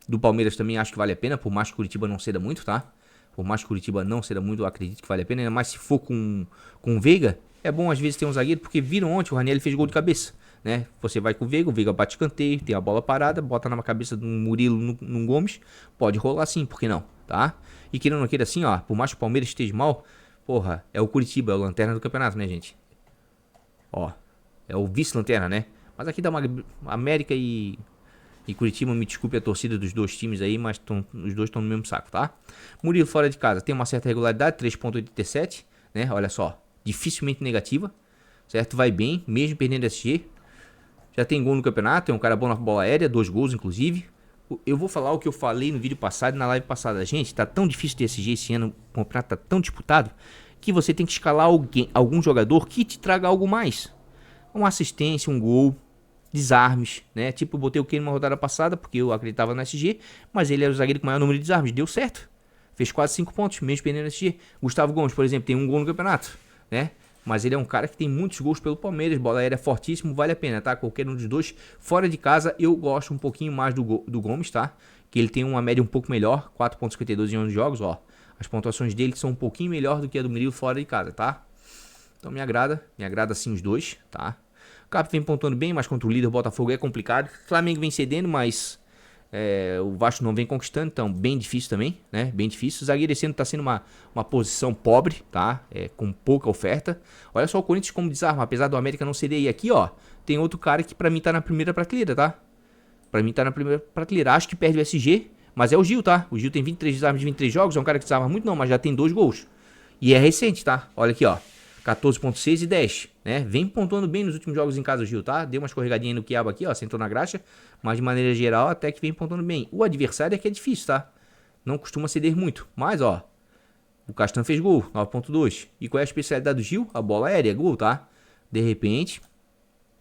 do Palmeiras também acho que vale a pena, por mais que Curitiba não ceda muito, tá? Por mais que Curitiba não ceda muito, eu acredito que vale a pena. Ainda mais se for com o Veiga, é bom às vezes ter um zagueiro, porque viram ontem, o Ranieri fez gol de cabeça, né? Você vai com o Veiga bate escanteio, tem a bola parada, bota na cabeça do Murilo no Gomes, pode rolar sim, por que não, tá? E querendo ou não queira assim, ó, por mais que o Palmeiras esteja mal, porra, é o Curitiba, é o lanterna do campeonato, né, gente? Ó, é o vice-lanterna, né? Mas aqui dá uma América e Curitiba, me desculpe a torcida dos dois times aí, mas os dois estão no mesmo saco, tá? Murilo fora de casa tem uma certa regularidade, 3.87, né? Olha só, dificilmente negativa, certo? Vai bem, mesmo perdendo SG. Já tem gol no campeonato, é um cara bom na bola aérea, 2 gols inclusive. Eu vou falar o que eu falei no vídeo passado e na live passada. Gente, tá tão difícil ter SG esse ano, o campeonato tá tão disputado, que você tem que escalar algum jogador que te traga algo mais. Uma assistência, um gol, desarmes, né? Tipo, eu botei o Kane numa rodada passada, porque eu acreditava no SG, mas ele era o zagueiro com maior número de desarmes, deu certo. Fez quase 5 pontos, mesmo perdendo no SG. Gustavo Gomes, por exemplo, tem um gol no campeonato, né? Mas ele é um cara que tem muitos gols pelo Palmeiras, bola aérea fortíssimo, vale a pena, tá? Qualquer um dos dois. Fora de casa, eu gosto um pouquinho mais do Gomes, tá? Que ele tem uma média um pouco melhor, 4.52 em 11 jogos, ó. As pontuações dele são um pouquinho melhor do que a do Murilo fora de casa, tá? Então me agrada sim os dois, tá? O Cap vem pontuando bem, mas contra o líder, o Botafogo é complicado. O Flamengo vem cedendo, mas o Vasco não vem conquistando, então bem difícil também, né? Bem difícil. O zagueiro esse ano tá sendo uma posição pobre, tá? Com pouca oferta. Olha só o Corinthians como desarma, apesar do América não ceder. E aqui, ó, tem outro cara que pra mim tá na primeira prateleira, tá? Pra mim tá na primeira prateleira. Acho que perde o SG, mas é o Gil, tá? O Gil tem 23 desarmes de 23 jogos, é um cara que desarma muito não, mas já tem 2 gols. E é recente, tá? Olha aqui, ó. 14.6 e 10, né? Vem pontuando bem nos últimos jogos em casa o Gil, tá? Deu uma escorregadinha no quiabo aqui, ó, sentou na graxa, mas de maneira geral até que vem pontuando bem. O adversário é que é difícil, tá? Não costuma ceder muito, mas ó, o Castan fez gol, 9.2. E qual é a especialidade do Gil? A bola aérea, gol, tá? De repente,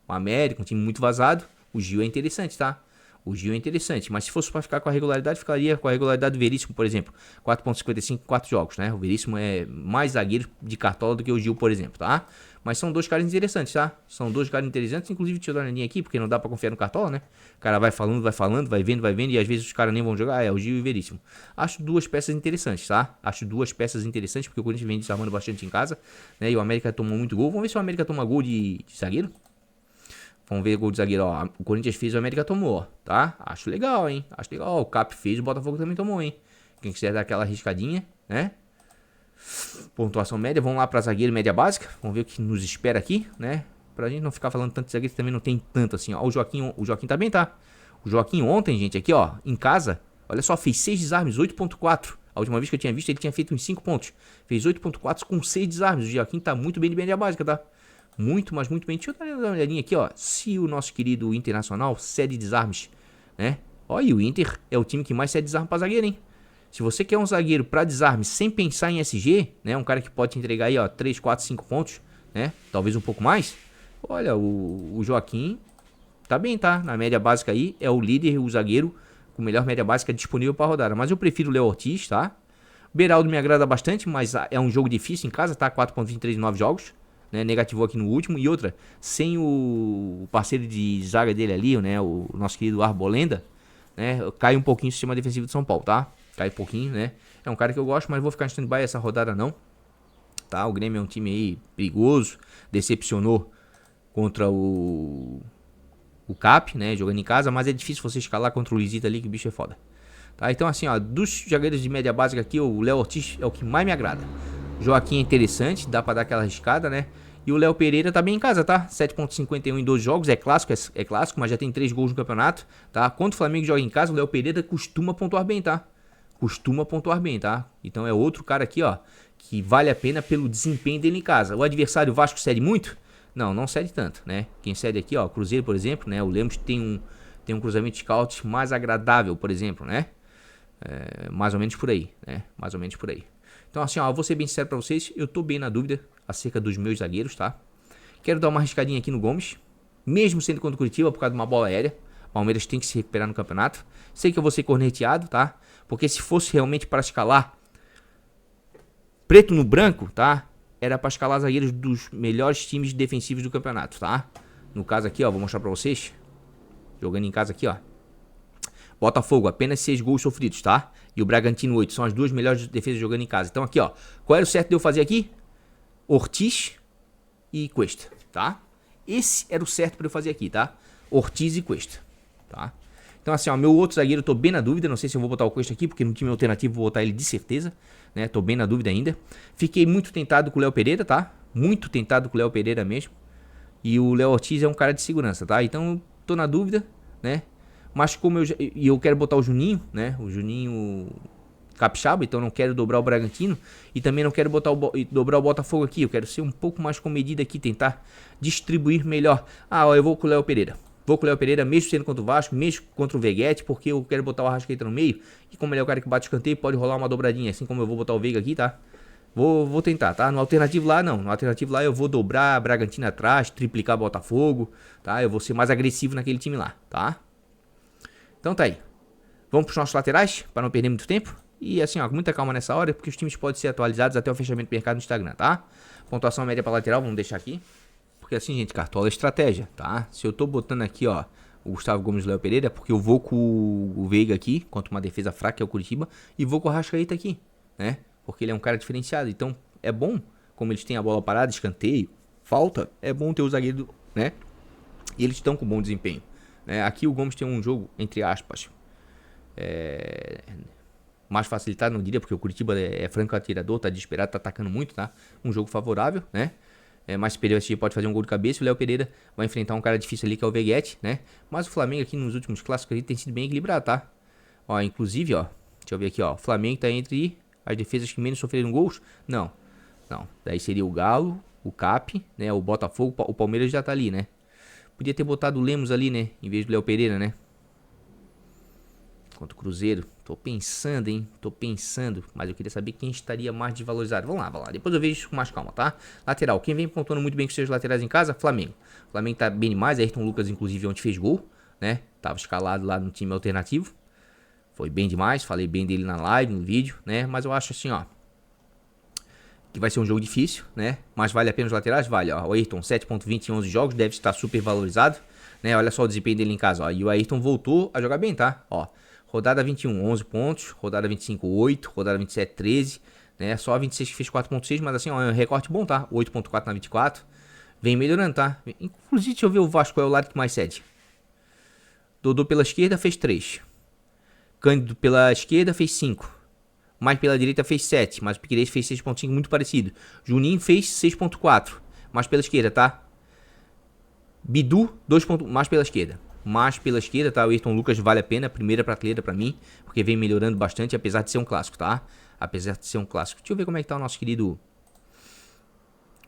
o América, um time muito vazado, o Gil é interessante, tá? O Gil é interessante, mas se fosse para ficar com a regularidade, ficaria com a regularidade do Veríssimo, por exemplo. 4,55 em 4 jogos, né? O Veríssimo é mais zagueiro de cartola do que o Gil, por exemplo, tá? Mas são dois caras interessantes, tá? São dois caras interessantes, inclusive deixa eu dar uma linha aqui, porque não dá pra confiar no cartola, né? O cara vai falando, vai vendo, e às vezes os caras nem vão jogar, é o Gil e o Veríssimo. Acho duas peças interessantes, tá? Acho duas peças interessantes, porque o Corinthians vem desarmando bastante em casa, né? E o América tomou muito gol. Vamos ver se o América toma gol de zagueiro. Vamos ver o gol de zagueiro, ó. O Corinthians fez, o América tomou, ó, tá? Acho legal, hein? Acho legal. Ó, o Cap fez, o Botafogo também tomou, hein? Quem quiser dar aquela arriscadinha, né? Pontuação média, vamos lá pra zagueiro média básica. Vamos ver o que nos espera aqui, né? Pra gente não ficar falando tanto de zagueiro, também não tem tanto assim, ó. O Joaquim tá bem, tá? O Joaquim ontem, gente, aqui, ó, em casa, olha só, fez 6 desarmes, 8.4. A última vez que eu tinha visto, ele tinha feito uns 5 pontos. Fez 8.4 com 6 desarmes. O Joaquim tá muito bem de média básica, tá? Muito, mas muito bem. Deixa eu dar uma olhadinha aqui, ó. Se o nosso querido Internacional cede desarmes, né? Ó, e o Inter é o time que mais cede desarme pra zagueiro, hein? Se você quer um zagueiro pra desarme sem pensar em SG, né? Um cara que pode te entregar aí, ó, 3, 4, 5 pontos, né? Talvez um pouco mais. Olha, o Joaquim tá bem, tá? Na média básica aí, é o líder, o zagueiro com melhor média básica disponível pra rodada. Mas eu prefiro o Léo Ortiz, tá? O Beraldo me agrada bastante, mas é um jogo difícil em casa, tá? 4.23 em 9 jogos. Né, negativou aqui no último. E outra, sem o parceiro de zaga dele ali, né, o nosso querido Arbolenda, né, cai um pouquinho o sistema defensivo de São Paulo, tá? Cai um pouquinho, né? É um cara que eu gosto, mas vou ficar em stand-by essa rodada não, tá? O Grêmio é um time aí perigoso, decepcionou contra o Cap, né, jogando em casa, mas é difícil você escalar contra o Luizito ali, que o bicho é foda. Tá? Então assim, ó, dos zagueiros de média básica aqui, o Léo Ortiz é o que mais me agrada. Joaquim é interessante, dá pra dar aquela arriscada, né? E o Léo Pereira tá bem em casa, tá? 7.51 em 12 jogos, é clássico, mas já tem 3 gols no campeonato, tá? Quando o Flamengo joga em casa, o Léo Pereira costuma pontuar bem, tá? Costuma pontuar bem, tá? Então é outro cara aqui, ó, que vale a pena pelo desempenho dele em casa. O adversário Vasco cede muito? Não, não cede tanto, né? Quem cede aqui, ó, Cruzeiro, por exemplo, né? O Lemos tem um cruzamento de scout mais agradável, por exemplo, né? Mais ou menos por aí, né? Mais ou menos por aí. Então assim, ó, eu vou ser bem sincero pra vocês, eu tô bem na dúvida acerca dos meus zagueiros, tá? Quero dar uma arriscadinha aqui no Gomes, mesmo sendo contra o Curitiba, por causa de uma bola aérea. Palmeiras tem que se recuperar no campeonato. Sei que eu vou ser corneteado, tá? Porque se fosse realmente para escalar preto no branco, tá? Era para escalar zagueiros dos melhores times defensivos do campeonato, tá? No caso aqui, ó, vou mostrar pra vocês. Jogando em casa aqui, ó. Botafogo, apenas 6 gols sofridos, tá? E o Bragantino 8, são as duas melhores defesas jogando em casa. Então aqui, ó, qual era o certo de eu fazer aqui? Ortiz e Cuesta, tá? Esse era o certo pra eu fazer aqui, tá? Ortiz e Cuesta, tá? Então assim, ó, meu outro zagueiro eu tô bem na dúvida, não sei se eu vou botar o Cuesta aqui, porque no time alternativo vou botar ele de certeza, né? Tô bem na dúvida ainda. Fiquei muito tentado com o Léo Pereira, tá? Muito tentado com o Léo Pereira mesmo. E o Léo Ortiz é um cara de segurança, tá? Então tô na dúvida, né? Mas como eu quero botar o Juninho, né? O Juninho capixaba, então não quero dobrar o Bragantino. E também não quero dobrar o Botafogo aqui. Eu quero ser um pouco mais comedido aqui, tentar distribuir melhor. Ah, ó, eu vou com o Léo Pereira. Vou com o Léo Pereira, mesmo sendo contra o Vasco, mesmo contra o Veguete, porque eu quero botar o Arrascaeta no meio. E como ele é o cara que bate escanteio, pode rolar uma dobradinha, assim como eu vou botar o Veiga aqui, tá? Vou tentar, tá? No alternativo lá, não. No alternativo lá eu vou dobrar Bragantino atrás, triplicar Botafogo, tá? Eu vou ser mais agressivo naquele time lá, tá? Então tá aí. Vamos para os nossos laterais, para não perder muito tempo. E assim, ó, com muita calma nessa hora, porque os times podem ser atualizados até o fechamento do mercado no Instagram, tá? Pontuação média para lateral, vamos deixar aqui. Porque assim, gente, cartola é estratégia, tá? Se eu tô botando aqui, ó, o Gustavo Gomes e o Léo Pereira, é porque eu vou com o Veiga aqui, contra uma defesa fraca, que é o Curitiba, e vou com o Arrascaeta aqui, né? Porque ele é um cara diferenciado. Então, é bom, como eles têm a bola parada, escanteio, falta, é bom ter o zagueiro, né? E eles estão com bom desempenho. Aqui o Gomes tem um jogo, entre aspas, mais facilitado, não diria, porque o Curitiba é franco atirador, tá desesperado, tá atacando muito, tá? Um jogo favorável, né? Mais superior esse pode fazer um gol de cabeça. O Léo Pereira vai enfrentar um cara difícil ali, que é o Veguete, né? Mas o Flamengo aqui nos últimos clássicos ali tem sido bem equilibrado, tá? Ó, inclusive, ó, deixa eu ver aqui, ó. O Flamengo tá entre as defesas que menos sofreram gols? Não. Daí seria o Galo, o Cap, né? O Botafogo, o Palmeiras já tá ali, né? Podia ter botado o Lemos ali, né? Em vez do Léo Pereira, né? Contra o Cruzeiro. Tô pensando, hein? Tô pensando. Mas eu queria saber quem estaria mais desvalorizado. Vamos lá. Depois eu vejo isso com mais calma, tá? Lateral. Quem vem pontuando muito bem com seus laterais em casa? Flamengo. O Flamengo tá bem demais. Ayrton Lucas, inclusive, ontem fez gol. né? Tava escalado lá no time alternativo. Foi bem demais, falei bem dele na live, no vídeo, né? Mas eu acho assim, ó, que vai ser um jogo difícil, né? Mas vale a pena os laterais? Vale, ó. O Ayrton, 7.20 em 11 jogos, deve estar super valorizado, né? Olha só o desempenho dele em casa, ó. E o Ayrton voltou a jogar bem, tá? Ó, rodada 21, 11 pontos. Rodada 25, 8. Rodada 27, 13. Né? Só a 26 que fez 4.6, mas assim, ó, é um recorte bom, tá? 8.4 na 24. Vem melhorando, tá? Inclusive, deixa eu ver o Vasco, é o lado que mais cede. Dodô pela esquerda fez 3. Cândido pela esquerda fez 5. Mais pela direita fez 7, mas o Piquerez fez 6.5, muito parecido. Juninho fez 6.4, mais pela esquerda, tá? Bidu, 2. Mais pela esquerda. Mais pela esquerda, tá? O Ayrton Lucas vale a pena, primeira prateleira pra mim, porque vem melhorando bastante, apesar de ser um clássico, tá? Apesar de ser um clássico. Deixa eu ver como é que tá o nosso querido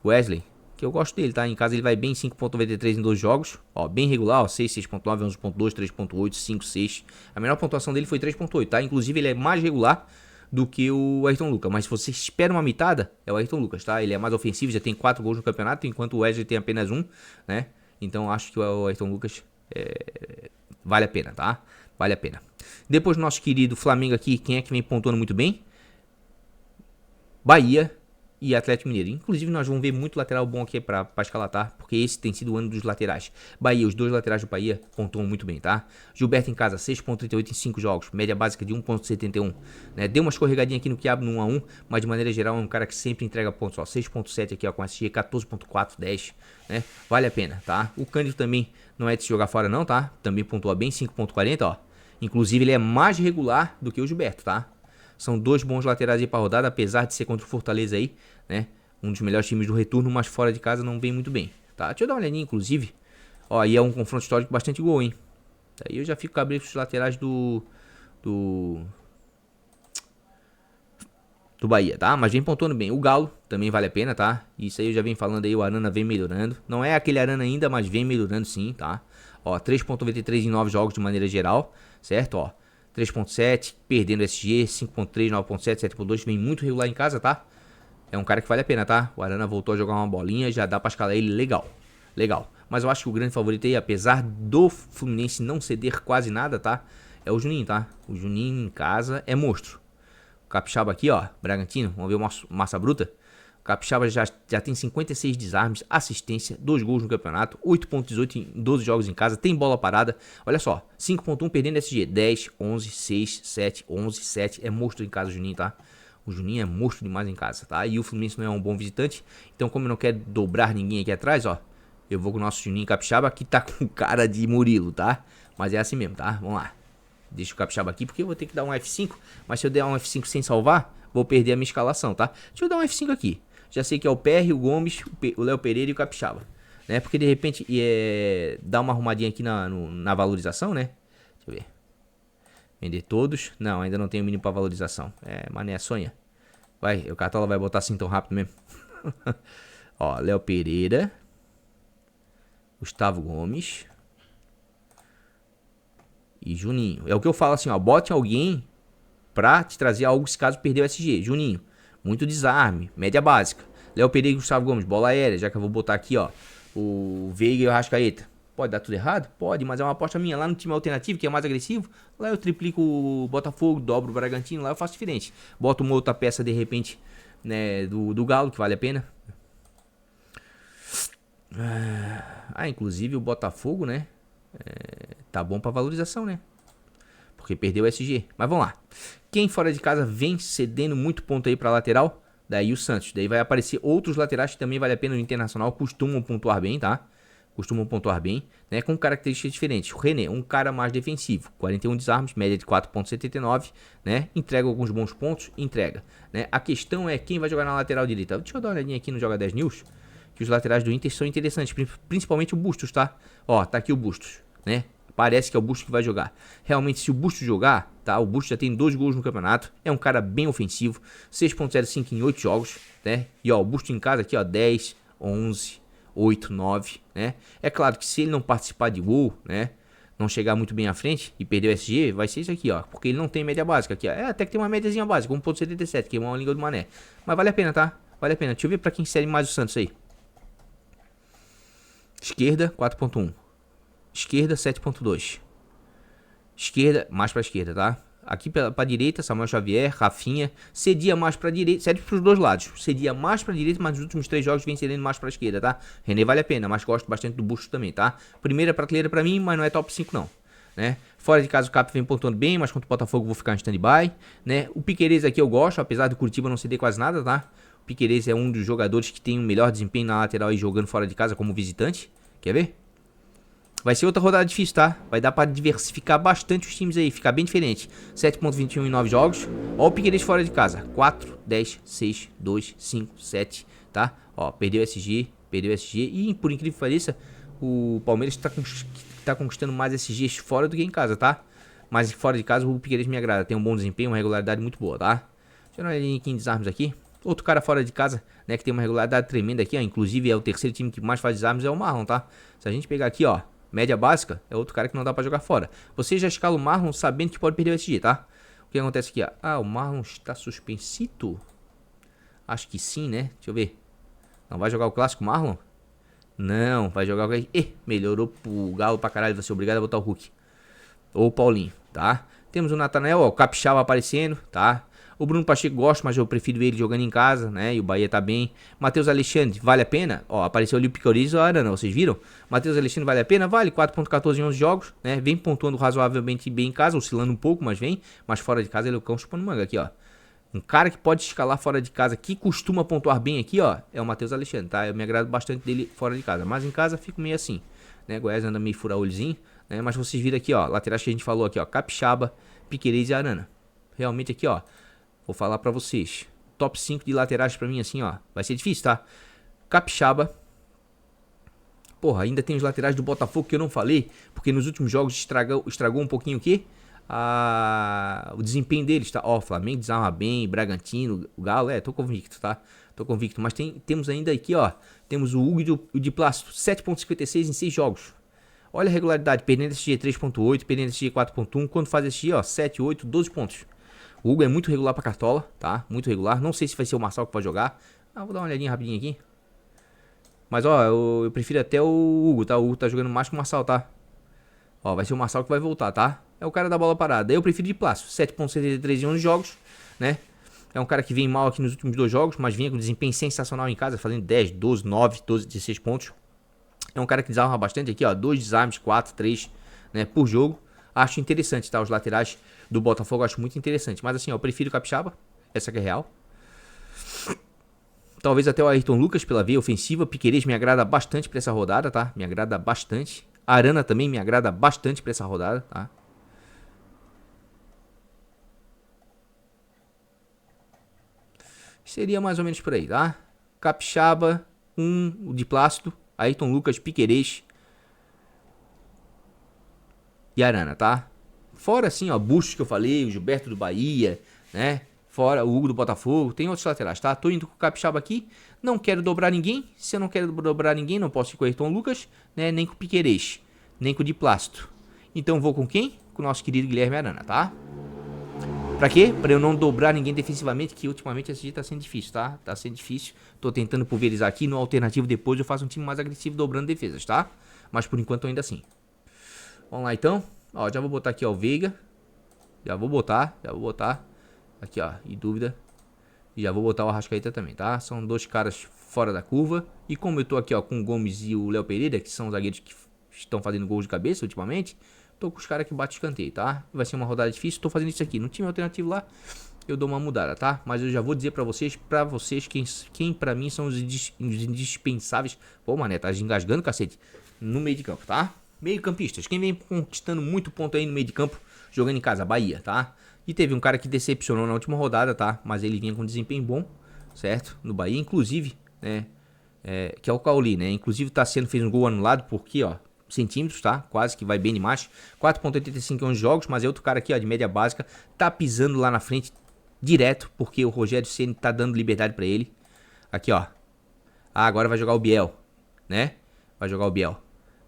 Wesley, que eu gosto dele, tá? Em casa ele vai bem, 5.93 em 2 jogos. Ó, bem regular, ó, 6, 6.9, 11.2, 3.8, 5, 6. A menor pontuação dele foi 3.8, tá? Inclusive ele é mais regular do que o Ayrton Lucas, mas se você espera uma mitada, é o Ayrton Lucas, tá? Ele é mais ofensivo, já tem 4 gols no campeonato, enquanto o Wesley tem apenas 1, né? Então acho que o Ayrton Lucas vale a pena, tá? Vale a pena. Depois do nosso querido Flamengo aqui, quem é que vem pontuando muito bem? Bahia e Atlético Mineiro. Inclusive nós vamos ver muito lateral bom aqui pra escalar, tá? Porque esse tem sido o ano dos laterais. Bahia, os 2 laterais do Bahia pontuam muito bem, tá? Gilberto em casa, 6.38 em 5 jogos, média básica de 1.71, né? Deu uma escorregadinha aqui no quiabo no 1 a 1, mas de maneira geral é um cara que sempre entrega pontos, ó, 6.7 aqui, ó, com SG, 14.4, 10, né? Vale a pena, tá? O Cândido também não é de se jogar fora não, tá? Também pontua bem, 5.40, ó. Inclusive ele é mais regular do que o Gilberto, tá? São 2 bons laterais aí pra rodada, apesar de ser contra o Fortaleza aí, né? Um dos melhores times do retorno, mas fora de casa não vem muito bem, tá? Deixa eu dar uma olhadinha, inclusive. Ó, aí é um confronto histórico bastante gol, hein? Aí eu já fico cabreiro com os laterais do Bahia, tá? Mas vem pontuando bem. O Galo também vale a pena, tá? Isso aí eu já venho falando aí, o Arana vem melhorando. Não é aquele Arana ainda, mas vem melhorando sim, tá? Ó, 3.93 em 9 jogos de maneira geral, certo? Ó, 3.7, perdendo SG, 5.3, 9.7, 7.2, vem muito regular em casa, tá? É um cara que vale a pena, tá? O Arana voltou a jogar uma bolinha, já dá pra escalar ele legal. Legal. Mas eu acho que o grande favorito aí, apesar do Fluminense não ceder quase nada, tá? É o Juninho, tá? O Juninho em casa é monstro. O Capixaba aqui, ó, Bragantino, vamos ver o massa bruta. O Capixaba já tem 56 desarmes, assistência, 2 gols no campeonato, 8.18 em 12 jogos em casa, tem bola parada. Olha só, 5.1 perdendo SG, 10, 11, 6, 7, 11, 7. É monstro em casa o Juninho, tá? O Juninho é monstro demais em casa, tá? E o Fluminense não é um bom visitante, então como eu não quero dobrar ninguém aqui atrás, ó, eu vou com o nosso Juninho Capixaba, que tá com cara de Murilo, tá? Mas é assim mesmo, tá? Vamos lá. Deixa o Capixaba aqui, porque eu vou ter que dar um F5, mas se eu der um F5 sem salvar, vou perder a minha escalação, tá? Deixa eu dar um F5 aqui. Já sei que é o PR, o Gomes, o Léo Pereira e o Capixaba, né? Porque de repente dá uma arrumadinha aqui na valorização, né? Deixa eu ver. Vender todos. Não, ainda não tenho mínimo pra valorização. É, mané, sonha. Vai, o Cartola vai botar assim tão rápido mesmo. Ó, Léo Pereira. Gustavo Gomes. E Juninho. É o que eu falo assim, ó. Bote alguém pra te trazer algo se caso perder o SG. Juninho. Muito desarme. Média básica. Léo Pereira e Gustavo Gomes. Bola aérea. Já que eu vou botar aqui, ó. O Veiga e o Arrascaeta. Pode dar tudo errado? Pode, mas é uma aposta minha. Lá no time alternativo, que é mais agressivo, lá eu triplico o Botafogo, dobro o Bragantino, lá eu faço diferente. Boto uma outra peça, de repente, né, do Galo, que vale a pena. Inclusive o Botafogo, né, tá bom pra valorização, né? Porque perdeu o SG. Mas vamos lá. Quem fora de casa vem cedendo muito ponto aí pra lateral? Daí o Santos. Daí vai aparecer outros laterais que também vale a pena no Internacional, costumam pontuar bem, tá? Costumam pontuar bem, né, com características diferentes. O René, um cara mais defensivo, 41 desarmes, média de 4.79, né, entrega alguns bons pontos, entrega, né. A questão é quem vai jogar na lateral direita. Deixa eu dar uma olhadinha aqui no Joga 10 News, que os laterais do Inter são interessantes, principalmente o Bustos, tá? Ó, tá aqui o Bustos, né, parece que é o Bustos que vai jogar. Realmente, se o Bustos jogar, tá, o Bustos já tem 2 gols no campeonato, é um cara bem ofensivo, 6.05 em 8 jogos, né, e ó, o Bustos em casa aqui, ó, 10, 11... 8, 9, né? É claro que se ele não participar de gol, né, não chegar muito bem à frente e perder o SG, vai ser isso aqui, ó, porque ele não tem média básica aqui, ó. Até que tem uma médiazinha básica, 1.77, que é uma língua do mané. Mas vale a pena, tá? Vale a pena. Deixa eu ver pra quem segue mais o Santos aí. Esquerda, 4.1. Esquerda, 7.2. Esquerda, mais pra esquerda, tá? Aqui pra direita, Samuel Xavier, Rafinha. Cedia mais pra direita, serve pros dois lados. Cedia mais pra direita, mas nos últimos 3 jogos vem cedendo mais pra esquerda, tá? René vale a pena, mas gosto bastante do Busto também, tá? Primeira prateleira pra mim, mas não é top 5 não. Né? Fora de casa o Cap vem pontuando bem, mas contra o Botafogo vou ficar em stand-by, né? O Piquerez aqui eu gosto, apesar do Curitiba não ceder quase nada, tá? O Piquerez é um dos jogadores que tem o melhor desempenho na lateral e jogando fora de casa como visitante. Quer ver? Vai ser outra rodada difícil, tá? Vai dar pra diversificar bastante os times aí, ficar bem diferente. 7.21 em 9 jogos. Ó o Piquerez fora de casa. 4, 10, 6, 2, 5, 7, tá? Ó, perdeu o SG, perdeu o SG. E por incrível que pareça, o Palmeiras tá conquistando mais SGs fora do que em casa, tá? Mas fora de casa o Piquerez me agrada. Tem um bom desempenho, uma regularidade muito boa, tá? Deixa eu dar uma olhadinha aqui em desarmes aqui. Outro cara fora de casa, né, que tem uma regularidade tremenda aqui, ó. Inclusive é o terceiro time que mais faz desarmes, é o Marlon, tá? Se a gente pegar aqui, ó, média básica, é outro cara que não dá pra jogar fora. Você já escala o Marlon sabendo que pode perder o SG, tá? O que acontece aqui, ó? Ah, o Marlon está suspensito? Acho que sim, né? Deixa eu ver. Não vai jogar o clássico Marlon? Não, vai jogar o... melhorou pro Galo pra caralho, vai ser obrigado a botar o Hulk. Ou o Paulinho, tá? Temos o Natanael, ó, o Capixaba aparecendo, tá? O Bruno Pacheco gosto, mas eu prefiro ele jogando em casa, né? E o Bahia tá bem. Matheus Alexandre, vale a pena? Ó, apareceu ali o Piquerez e a Arana, vocês viram? Matheus Alexandre vale a pena? Vale, 4.14 em 11 jogos, né? Vem pontuando razoavelmente bem em casa, oscilando um pouco, mas vem. Mas fora de casa ele é o cão chupando manga aqui, ó. Um cara que pode escalar fora de casa, que costuma pontuar bem aqui, ó, é o Matheus Alexandre, tá? Eu me agrado bastante dele fora de casa, mas em casa fico meio assim, né? Goiás anda meio fura-olhozinho, né? Mas vocês viram aqui, ó, laterais que a gente falou aqui, ó, Capixaba, Piquerez e Arana. Realmente aqui, ó, vou falar pra vocês, top 5 de laterais pra mim, assim, ó, vai ser difícil, tá? Capixaba. Porra, ainda tem os laterais do Botafogo que eu não falei, porque nos últimos jogos estragou um pouquinho o quê? O desempenho deles, tá? Ó, o Flamengo desarma bem, Bragantino, o Galo, tô convicto, tá? Tô convicto, mas temos ainda aqui, ó, temos o Hugo e o de Plástico, 7.56 em 6 jogos. Olha a regularidade, perdendo SG 3.8, perdendo SG 4.1, quando faz SG, ó, 7, 8, 12 pontos. O Hugo é muito regular pra cartola, tá? Muito regular, não sei se vai ser o Marçal que vai jogar. Vou dar uma olhadinha rapidinho aqui. Mas, ó, eu prefiro até o Hugo, tá? O Hugo tá jogando mais que o Marçal, tá? Ó, vai ser o Marçal que vai voltar, tá? É o cara da bola parada. Eu prefiro de Plácio. 7.73 em 11 jogos, né? É um cara que vem mal aqui nos últimos 2 jogos, mas vinha com desempenho sensacional em casa, fazendo 10, 12, 9, 12, 16 pontos. É um cara que desarma bastante aqui, ó. 2 desarmes, 4, 3, né? Por jogo. Acho interessante, tá? Os laterais do Botafogo eu acho muito interessante. Mas assim, ó, eu prefiro o Capixaba. Essa que é real. Talvez até o Ayrton Lucas pela veia ofensiva. Piquerez me agrada bastante pra essa rodada, tá? Me agrada bastante. Arana também me agrada bastante pra essa rodada, tá? Seria mais ou menos por aí, tá? Capixaba, o de Plácido, Ayrton Lucas, Piquerez e Arana, tá? Fora assim, ó, Bustos que eu falei, o Gilberto do Bahia, né? Fora o Hugo do Botafogo, tem outros laterais, tá? Tô indo com o Capixaba aqui, não quero dobrar ninguém. Se eu não quero dobrar ninguém, não posso ir com o Ayrton Lucas, né? Nem com o Piquerez, nem com o de Plácido. Então vou com quem? Com o nosso querido Guilherme Arana, tá? Pra quê? Pra eu não dobrar ninguém defensivamente, que ultimamente esse dia tá sendo difícil, tá? Tá sendo difícil. Tô tentando pulverizar aqui, no alternativo depois eu faço um time mais agressivo dobrando defesas, tá? Mas por enquanto ainda assim. Vamos lá então. Ó, já vou botar aqui, ó, o Veiga. Já vou botar. Aqui, ó, em dúvida. E já vou botar o Arrascaeta também, tá? São 2 caras fora da curva. E como eu tô aqui, ó, com o Gomes e o Léo Pereira, que são zagueiros que estão fazendo gols de cabeça ultimamente, tô com os caras que batem escanteio, tá? Vai ser uma rodada difícil, tô fazendo isso aqui. No time alternativo lá, eu dou uma mudada, tá? Mas eu já vou dizer pra vocês quem pra mim são os indispensáveis. Pô, mané, tá engasgando, cacete. No meio de campo, tá? Meio campistas. Quem vem conquistando muito ponto aí no meio de campo, jogando em casa, Bahia, tá? E teve um cara que decepcionou na última rodada, tá? Mas ele vinha com desempenho bom, certo? No Bahia, inclusive, né? Que é o Cauli, né? Inclusive, fez um gol anulado porque, ó, centímetros, tá? Quase que vai bem demais. 4.85 em 11 jogos, mas é outro cara aqui, ó, de média básica, tá pisando lá na frente direto, porque o Rogério Ceni tá dando liberdade pra ele. Aqui, ó. Agora vai jogar o Biel, né? Vai jogar o Biel.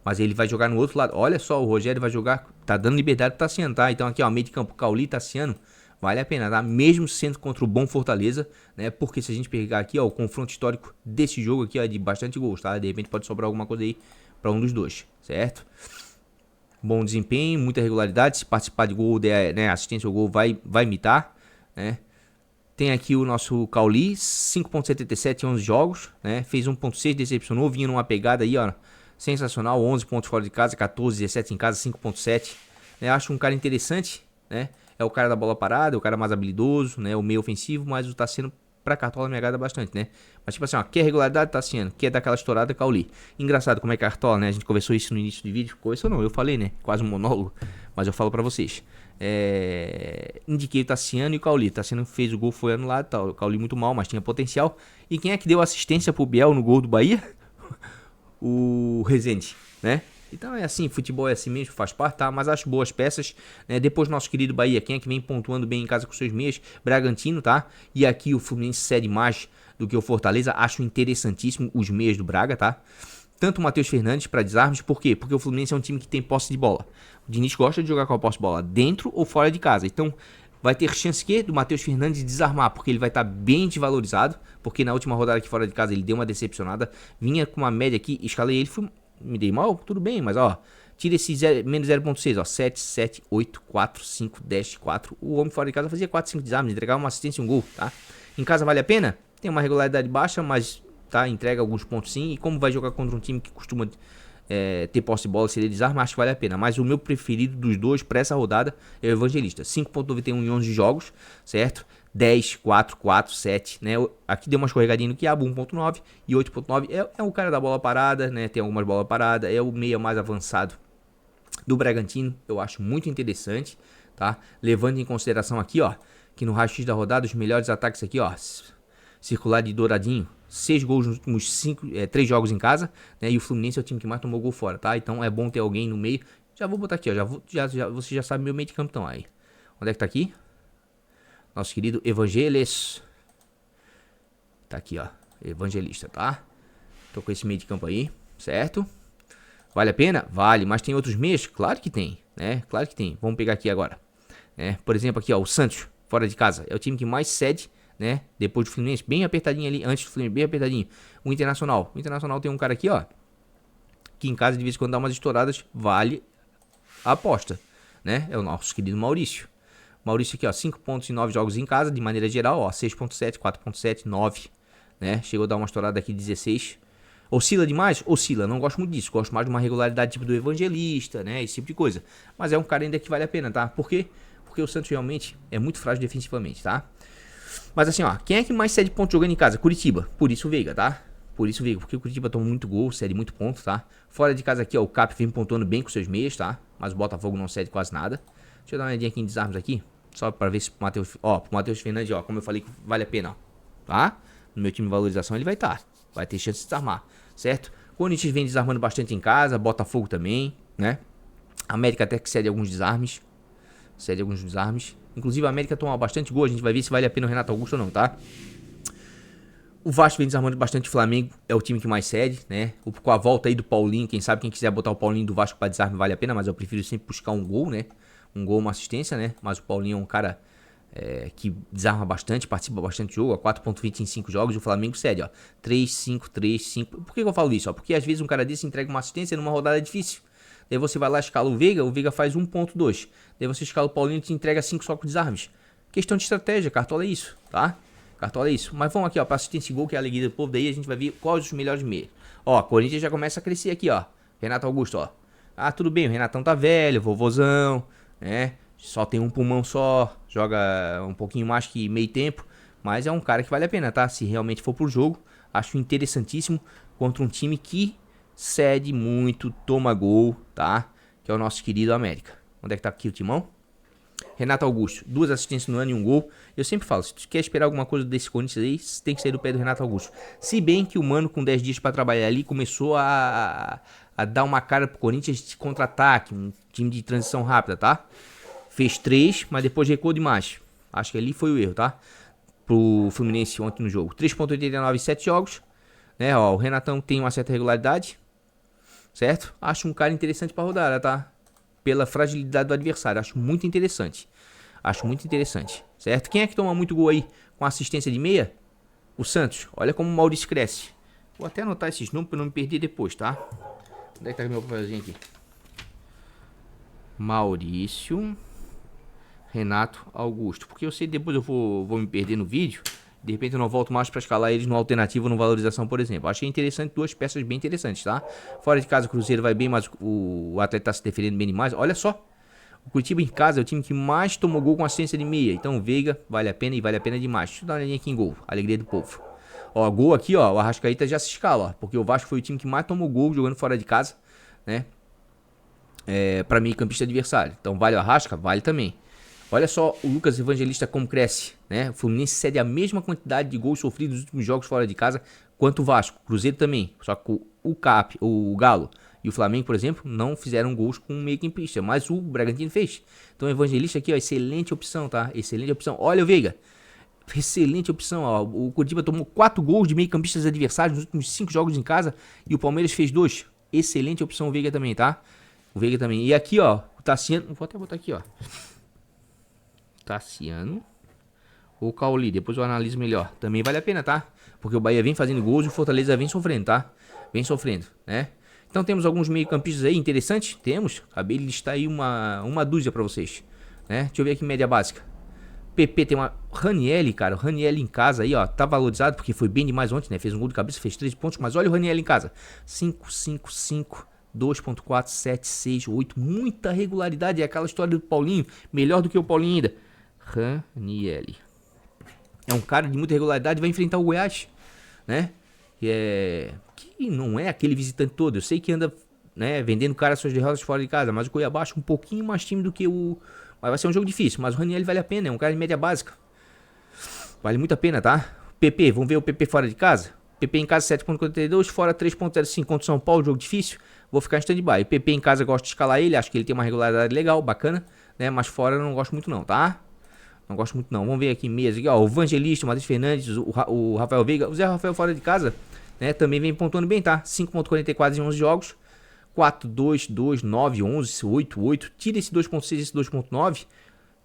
Mas ele vai jogar no outro lado. Olha só, o Rogério vai jogar, tá dando liberdade pro Tassiano, tá? Então aqui, ó, meio de campo, Cauli, Tassiano, vale a pena, tá? Mesmo sendo contra o bom Fortaleza, né? Porque se a gente pegar aqui, ó, o confronto histórico desse jogo aqui, ó, de bastante gols, tá? De repente pode sobrar alguma coisa aí pra um dos dois, certo? bom desempenho, muita regularidade. Se participar de gol, né, assistência ao gol, vai imitar, né? Tem aqui o nosso Cauli, 5.77 em 11 jogos, né? Fez 1.6, decepcionou, vinha numa pegada aí, ó, sensacional, 11 pontos fora de casa, 14, 17 em casa, 5.7. Né? Acho um cara interessante, né? É o cara da bola parada, é o cara mais habilidoso, né? O meio ofensivo, mas o Tassiano pra Cartola me agrada bastante, né? Mas tipo assim, ó, quer regularidade, Tassiano, quer dar aquela estourada, Cauli. Engraçado como é Cartola, né? A gente conversou isso no início do vídeo, conversou não, eu falei, né? Quase um monólogo, mas eu falo pra vocês. Indiquei o Tassiano e o Cauli. Tassiano fez o gol, foi anulado, tá? O Cauli muito mal, mas tinha potencial. E quem é que deu assistência pro Biel no gol do Bahia? O Rezende, né? Então é assim, futebol é assim mesmo, faz parte, tá? Mas acho boas peças, né? Depois nosso querido Bahia, quem é que vem pontuando bem em casa com seus meias? Bragantino, tá? E aqui o Fluminense cede mais do que o Fortaleza, acho interessantíssimo os meias do Braga, tá? Tanto o Matheus Fernandes para desarmes, por quê? Porque o Fluminense é um time que tem posse de bola. O Diniz gosta de jogar com a posse de bola dentro ou fora de casa, então vai ter chance que do Matheus Fernandes desarmar, porque ele vai estar bem desvalorizado, porque na última rodada aqui fora de casa ele deu uma decepcionada, vinha com uma média aqui, escalei ele, me dei mal, tudo bem, mas ó, tira esse menos 0.6, ó, 7, 7, 8, 4, 5, 10, 4, o homem fora de casa fazia 4, 5 desarmes, entregava uma assistência e um gol, tá? Em casa vale a pena? Tem uma regularidade baixa, mas tá, entrega alguns pontos sim, e como vai jogar contra um time que costuma ter posse de bola, se ele desarma, acho que vale a pena. Mas o meu preferido dos dois para essa rodada é o Evangelista. 5.91 em 11 jogos, certo? 10, 4, 4, 7, né? Aqui deu uma escorregadinha no Quiabo, 1.9 e 8.9. É o cara da bola parada, né? Tem algumas bolas paradas, é o meia mais avançado do Bragantino. Eu acho muito interessante, tá? Levando em consideração aqui, ó, que no raio-x da rodada, os melhores ataques aqui, ó, circular de Douradinho, 6 gols nos últimos 3 jogos em casa, né? E o Fluminense é o time que mais tomou gol fora, tá? Então é bom ter alguém no meio. Já vou botar aqui, ó. Você já sabe meu meio de campo, então aí. Onde é que tá aqui? Nosso querido Evangelis. Tá aqui, ó. Evangelista, tá? Tô com esse meio de campo aí, certo? Vale a pena? Vale, mas tem outros meios? Claro que tem, né? Claro que tem. Vamos pegar aqui agora. Por exemplo, aqui, ó, o Santos, fora de casa. É o time que mais cede, né? Depois do Fluminense, bem apertadinho ali, antes do Fluminense, bem apertadinho. O Internacional tem um cara aqui, ó, que em casa de vez em quando dá umas estouradas, vale a aposta, né? É o nosso querido Maurício. Maurício aqui, ó, 5 pontos em 9 jogos em casa, de maneira geral, ó, 6.7, 4.7, 9, né? Chegou a dar uma estourada aqui, 16. Oscila demais? Oscila, não gosto muito disso, gosto mais de uma regularidade tipo do Evangelista, né? Esse tipo de coisa. Mas é um cara ainda que vale a pena, tá? Por quê? Porque o Santos realmente é muito frágil defensivamente, tá? Mas assim, ó, quem é que mais cede ponto jogando em casa? Curitiba. Por isso o Veiga, tá? Por isso o Veiga, porque o Curitiba toma muito gol, cede muito ponto, tá? Fora de casa aqui, ó, o Cap vem pontuando bem com seus meias, tá? Mas o Botafogo não cede quase nada. Deixa eu dar uma olhadinha aqui em desarmes aqui, só pra ver se pro Matheus Fernandes, ó, como eu falei que vale a pena, ó, tá? No meu time de valorização ele vai estar. Vai ter chance de desarmar, certo? Corinthians vem desarmando bastante em casa, Botafogo também, né? América até que cede alguns desarmes. Inclusive a América toma bastante gol, a gente vai ver se vale a pena o Renato Augusto ou não, tá? O Vasco vem desarmando bastante o Flamengo, é o time que mais cede, né? Com a volta aí do Paulinho, quem sabe, quem quiser botar o Paulinho do Vasco pra desarme vale a pena, mas eu prefiro sempre buscar um gol, né? Um gol, uma assistência, né? Mas o Paulinho é um cara que desarma bastante, participa bastante do jogo, ó, 4.20 em 5 jogos, e o Flamengo cede, ó, 3, 5, 3, 5. Por que eu falo isso? Ó? Porque às vezes um cara desse entrega uma assistência numa rodada difícil. Daí você vai lá, escala o Veiga faz 1.2. Daí você escala o Paulinho e te entrega 5 só com desarmes. Questão de estratégia, Cartola é isso, tá? Cartola é isso. Mas vamos aqui, ó, pra assistência e gol, que é a alegria do povo, daí a gente vai ver quais os melhores meios. Ó, Corinthians já começa a crescer aqui, ó. Renato Augusto, ó. Ah, tudo bem, o Renatão tá velho, vovozão, né? Só tem um pulmão só, joga um pouquinho mais que meio tempo, mas é um cara que vale a pena, tá? Se realmente for pro jogo, acho interessantíssimo contra um time que cede muito, toma gol, tá? Que é o nosso querido América. Onde é que tá aqui o timão? Renato Augusto, 2 assistências no ano e 1 gol. Eu sempre falo, se tu quer esperar alguma coisa desse Corinthians aí, tem que sair do pé do Renato Augusto. Se bem que o Mano, com 10 dias pra trabalhar ali, começou a dar uma cara pro Corinthians de contra-ataque, um time de transição rápida, tá? Fez 3, mas depois recuou demais. Acho que ali foi o erro, tá? Pro Fluminense ontem no jogo. 3.89 em 7 jogos. Né, ó, o Renatão tem uma certa regularidade, certo? Acho um cara interessante pra rodada, tá? Pela fragilidade do adversário. Acho muito interessante. Certo? Quem é que toma muito gol aí com assistência de meia? O Santos. Olha como o Maurício cresce. Vou até anotar esses números pra não me perder depois, tá? Onde é que tá meu papelzinho aqui? Maurício, Renato, Augusto. Porque eu sei que depois eu vou me perder no vídeo. De repente eu não volto mais para escalar eles no alternativo ou no valorização, por exemplo. Achei interessante, duas peças bem interessantes, tá? Fora de casa o Cruzeiro vai bem, mas o Atlético tá se defendendo bem demais. Olha só, o Curitiba em casa é o time que mais tomou gol com assistência de meia. Então o Veiga vale a pena e vale a pena demais. Deixa eu dar uma olhadinha aqui em gol, alegria do povo. Ó, gol aqui, ó, o Arrascaeta já se escala, ó. Porque o Vasco foi o time que mais tomou gol jogando fora de casa, né? Para meio campista adversário. Então vale o Arrasca? Vale também. Olha só o Lucas Evangelista como cresce, né? O Fluminense cede a mesma quantidade de gols sofridos nos últimos jogos fora de casa quanto o Vasco. Cruzeiro também, só que o Galo e o Flamengo, por exemplo, não fizeram gols com meio campista, mas o Bragantino fez. Então o Evangelista aqui, ó, excelente opção, tá? Excelente opção. Olha o Veiga, excelente opção, ó. O Curitiba tomou 4 gols de meio campistas adversários nos últimos 5 jogos em casa e o Palmeiras fez 2. Excelente opção o Veiga também, tá? O Veiga também. E aqui, ó, o Tassiano, vou até botar aqui, ó. Tassiano ou Cauli, depois eu analiso melhor. Também vale a pena, tá? Porque o Bahia vem fazendo gols e o Fortaleza vem sofrendo, tá? Vem sofrendo, né? Então temos alguns meio-campistas aí interessantes. Temos. Acabei de listar aí uma dúzia pra vocês, né? Deixa eu ver aqui média básica. PP tem uma Ranieri, cara. O Ranieri em casa aí, ó. Tá valorizado porque foi bem demais ontem, né? Fez um gol de cabeça, fez 13 pontos. Mas olha o Ranieri em casa. 5, 5, 5. 2.4, 7, 6, 8. Muita regularidade. É aquela história do Paulinho. Melhor do que o Paulinho ainda. Ranieri. É um cara de muita regularidade. Vai enfrentar o Goiás, né? Que não é aquele visitante todo. Eu sei que anda, né, vendendo cara suas derrotas fora de casa. Mas o Cuiabá acho um pouquinho mais time do que o... Mas vai ser um jogo difícil. Mas o Ranieri vale a pena. É um cara de média básica. Vale muito a pena, tá? PP. Vamos ver o PP fora de casa. PP em casa 7.42. Fora 3.05 contra o São Paulo. Jogo difícil. Vou ficar em stand-by. PP em casa gosto de escalar ele. Acho que ele tem uma regularidade legal, bacana, né? Mas fora eu não gosto muito não, tá? Não gosto muito não. Vamos ver aqui mesmo. Aqui, ó, o Evangelista, o Matheus Fernandes, o Rafael Veiga. O Zé Rafael fora de casa, né? Também vem pontuando bem, tá? 5.44 em 11 jogos. 4, 2, 2, 9, 11, 8, 8. Tira esse 2.6 e esse 2.9.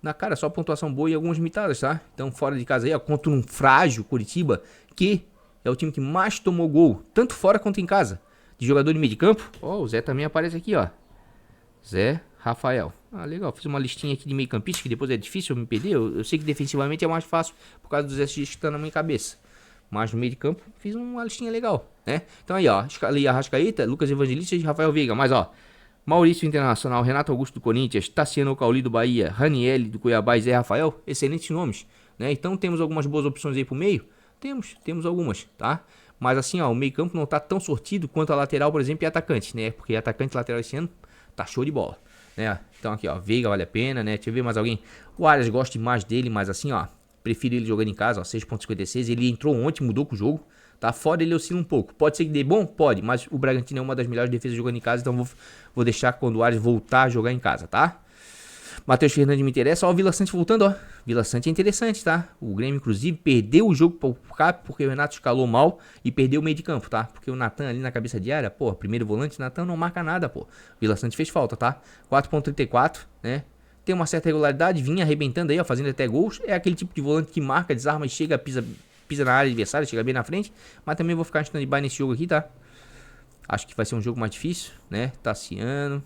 Na cara, só pontuação boa e algumas limitadas, tá? Então fora de casa aí, ó, contra um frágil Curitiba, que é o time que mais tomou gol, tanto fora quanto em casa. De jogador de meio de campo. Ó, o Zé também aparece aqui, ó. Zé Rafael. Ah, legal. Fiz uma listinha aqui de meio campista, que depois é difícil eu me perder. Eu sei que defensivamente é mais fácil por causa dos SGs que estão na minha cabeça. Mas no meio de campo fiz uma listinha legal, né? Então aí, ó. Escalei Arrascaeta, Lucas Evangelista e Rafael Veiga. Mas, ó. Maurício Internacional, Renato Augusto do Corinthians, Tassiano Cauli do Bahia, Ranieri do Cuiabá e Zé Rafael. Excelentes nomes, né? Então temos algumas boas opções aí pro meio. Temos algumas, tá? Mas assim, ó, o meio campo não tá tão sortido quanto a lateral, por exemplo, e atacante, né? Porque atacante e lateral esse ano tá show de bola, né? Então aqui, ó, Veiga vale a pena, né? Deixa eu ver mais alguém. O Arias gosta mais dele, mas assim, ó, prefiro ele jogando em casa, ó, 6.56. Ele entrou ontem, mudou com o jogo, tá? Fora ele oscila um pouco. Pode ser que dê bom? Pode, mas o Bragantino é uma das melhores defesas jogando em casa, então vou deixar quando o Arias voltar a jogar em casa, tá? Matheus Fernandes me interessa. Ó, o Vila Sante voltando, ó. Vila Sante é interessante, tá? O Grêmio, inclusive, perdeu o jogo pro Cap porque o Renato escalou mal e perdeu o meio de campo, tá? Porque o Natan ali na cabeça de área, pô, primeiro volante, Natan não marca nada, pô. Vila Sante fez falta, tá? 4.34, né? Tem uma certa regularidade, vinha arrebentando aí, ó, fazendo até gols. É aquele tipo de volante que marca, desarma e chega, pisa na área adversária, chega bem na frente. Mas também vou ficar em stand-by nesse jogo aqui, tá? Acho que vai ser um jogo mais difícil, né? Tassiano.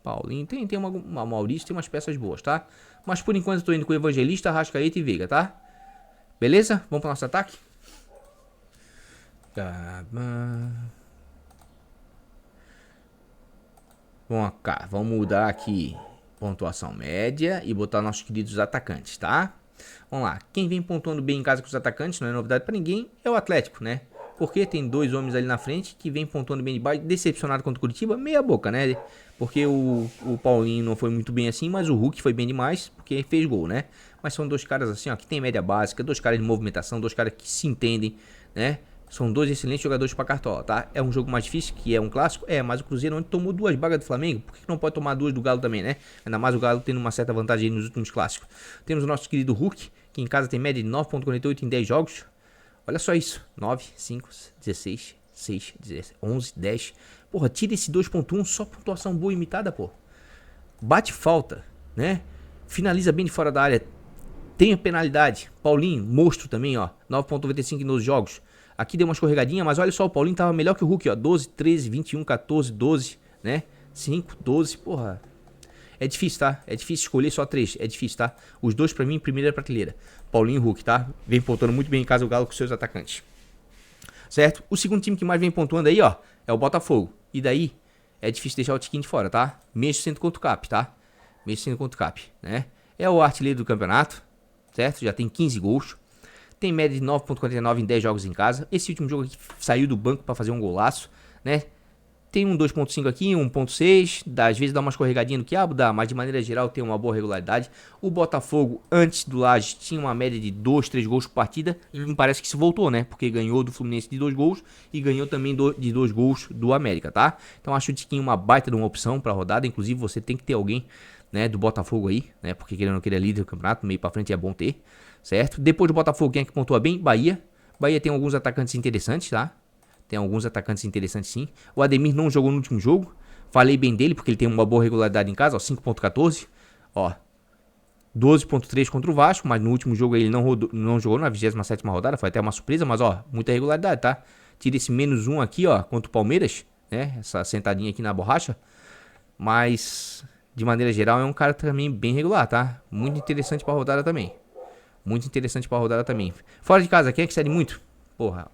Paulinho, tem uma Maurício, tem umas peças boas, tá? Mas por enquanto eu tô indo com o Evangelista, Arrascaeta e Veiga, tá? Beleza? Vamos pro nosso ataque? Vamos cá, vamos mudar aqui pontuação média e botar nossos queridos atacantes, tá? Vamos lá, quem vem pontuando bem em casa com os atacantes, não é novidade pra ninguém, é o Atlético, né? Porque tem dois homens ali na frente que vem pontuando bem de baixo, decepcionado contra o Curitiba, meia boca, né? Porque o Paulinho não foi muito bem assim, mas o Hulk foi bem demais, porque fez gol, né? Mas são dois caras assim, ó, que tem média básica, dois caras de movimentação, dois caras que se entendem, né? São dois excelentes jogadores pra Cartola, tá? É um jogo mais difícil, que é um clássico, mas o Cruzeiro ontem tomou 2 bagas do Flamengo, por que não pode tomar 2 do Galo também, né? Ainda mais o Galo tendo uma certa vantagem aí nos últimos clássicos. Temos o nosso querido Hulk, que em casa tem média de 9.48 em 10 jogos. Olha só isso, 9, 5, 16, 6, 17, 11, 10. Porra, tira esse 2.1, só pontuação boa imitada, pô. Bate falta, né? Finaliza bem de fora da área. Tem a penalidade. Paulinho, monstro também, ó. 9.95 nos jogos. Aqui deu uma escorregadinha, mas olha só, o Paulinho tava melhor que o Hulk, ó. 12, 13, 21, 14, 12, né? 5, 12, porra. É difícil, tá? É difícil escolher só 3. É difícil, tá? Os dois pra mim, primeira prateleira. Paulinho e Hulk, tá? Vem pontuando muito bem em casa o Galo com seus atacantes. Certo? O segundo time que mais vem pontuando aí, ó, é o Botafogo. E daí, é difícil deixar o Tiquinho de fora, tá? Mesmo sendo contra o Cap, tá? Mesmo sendo contra o Cap, né? É o artilheiro do campeonato, certo? Já tem 15 gols. Tem média de 9,49 em 10 jogos em casa. Esse último jogo aqui saiu do banco pra fazer um golaço, né? Tem um 2.5 aqui, 1.6, às vezes dá uma escorregadinha no quiabo, dá, mas de maneira geral tem uma boa regularidade. O Botafogo, antes do Lages, tinha uma média de 2, 3 gols por partida, e me parece que se voltou, né? Porque ganhou do Fluminense de 2 gols e ganhou também de 2 gols do América, tá? Então acho o Tiquinho uma baita de uma opção pra rodada, inclusive você tem que ter alguém, né, do Botafogo aí, né? Porque querendo ou não querer líder do campeonato, meio pra frente é bom ter, certo? Depois do Botafogo, quem é que pontua bem? Bahia. Bahia tem alguns atacantes interessantes, tá? Tem alguns atacantes interessantes sim. O Ademir não jogou no último jogo. Falei bem dele porque ele tem uma boa regularidade em casa, ó, 5.14. Ó, 12.3 contra o Vasco, mas no último jogo ele não jogou na 27ª rodada, foi até uma surpresa, mas ó, muita regularidade, tá? Tira esse -1 aqui, ó, contra o Palmeiras, né? Essa sentadinha aqui na borracha. Mas, de maneira geral, é um cara também bem regular, tá? Muito interessante pra rodada também. Muito interessante pra rodada também. Fora de casa, quem é que cede muito? Porra,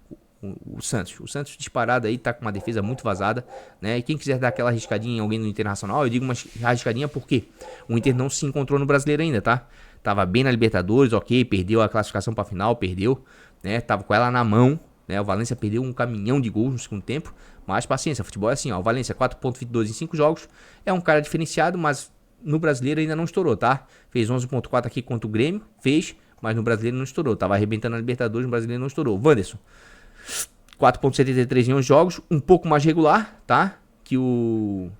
o Santos. O Santos disparado aí, tá com uma defesa muito vazada, né? E quem quiser dar aquela arriscadinha em alguém no Internacional, eu digo uma arriscadinha porque o Inter não se encontrou no Brasileiro ainda, tá? Tava bem na Libertadores, ok, perdeu a classificação pra final, perdeu, né? Tava com ela na mão, né? O Valencia perdeu um caminhão de gols no segundo tempo, mas paciência, futebol é assim, ó. O Valencia 4.22 em 5 jogos, é um cara diferenciado, mas no Brasileiro ainda não estourou, tá? Fez 11.4 aqui contra o Grêmio, fez, mas no Brasileiro não estourou. Tava arrebentando na Libertadores, no Brasileiro não estourou. Wanderson, 4.73 em 11 jogos, um pouco mais regular, tá? Que o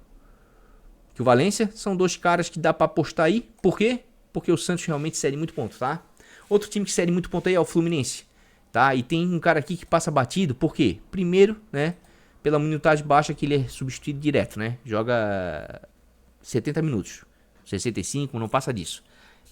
Valencia. São dois caras que dá pra apostar aí. Por quê? Porque o Santos realmente cede muito ponto, tá? Outro time que cede muito ponto aí é o Fluminense, tá? E tem um cara aqui que passa batido, por quê? Primeiro, né? Pela minutagem baixa que ele é substituído direto, né? Joga 70 minutos, 65, não passa disso.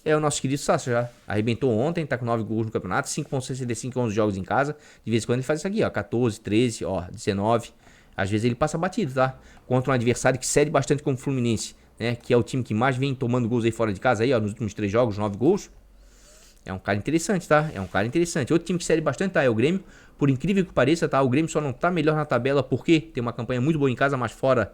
É o nosso querido Sacha, já arrebentou ontem, tá com 9 gols no campeonato, 5.65 em 11 jogos em casa. De vez em quando ele faz isso aqui, ó, 14, 13, ó, 19. Às vezes ele passa batido, tá? Contra um adversário que cede bastante como o Fluminense, né? Que é o time que mais vem tomando gols aí fora de casa, aí, ó, nos últimos 3 jogos, 9 gols. É um cara interessante, tá? É um cara interessante. Outro time que cede bastante, tá? É o Grêmio. Por incrível que pareça, tá? O Grêmio só não tá melhor na tabela porque tem uma campanha muito boa em casa, mas fora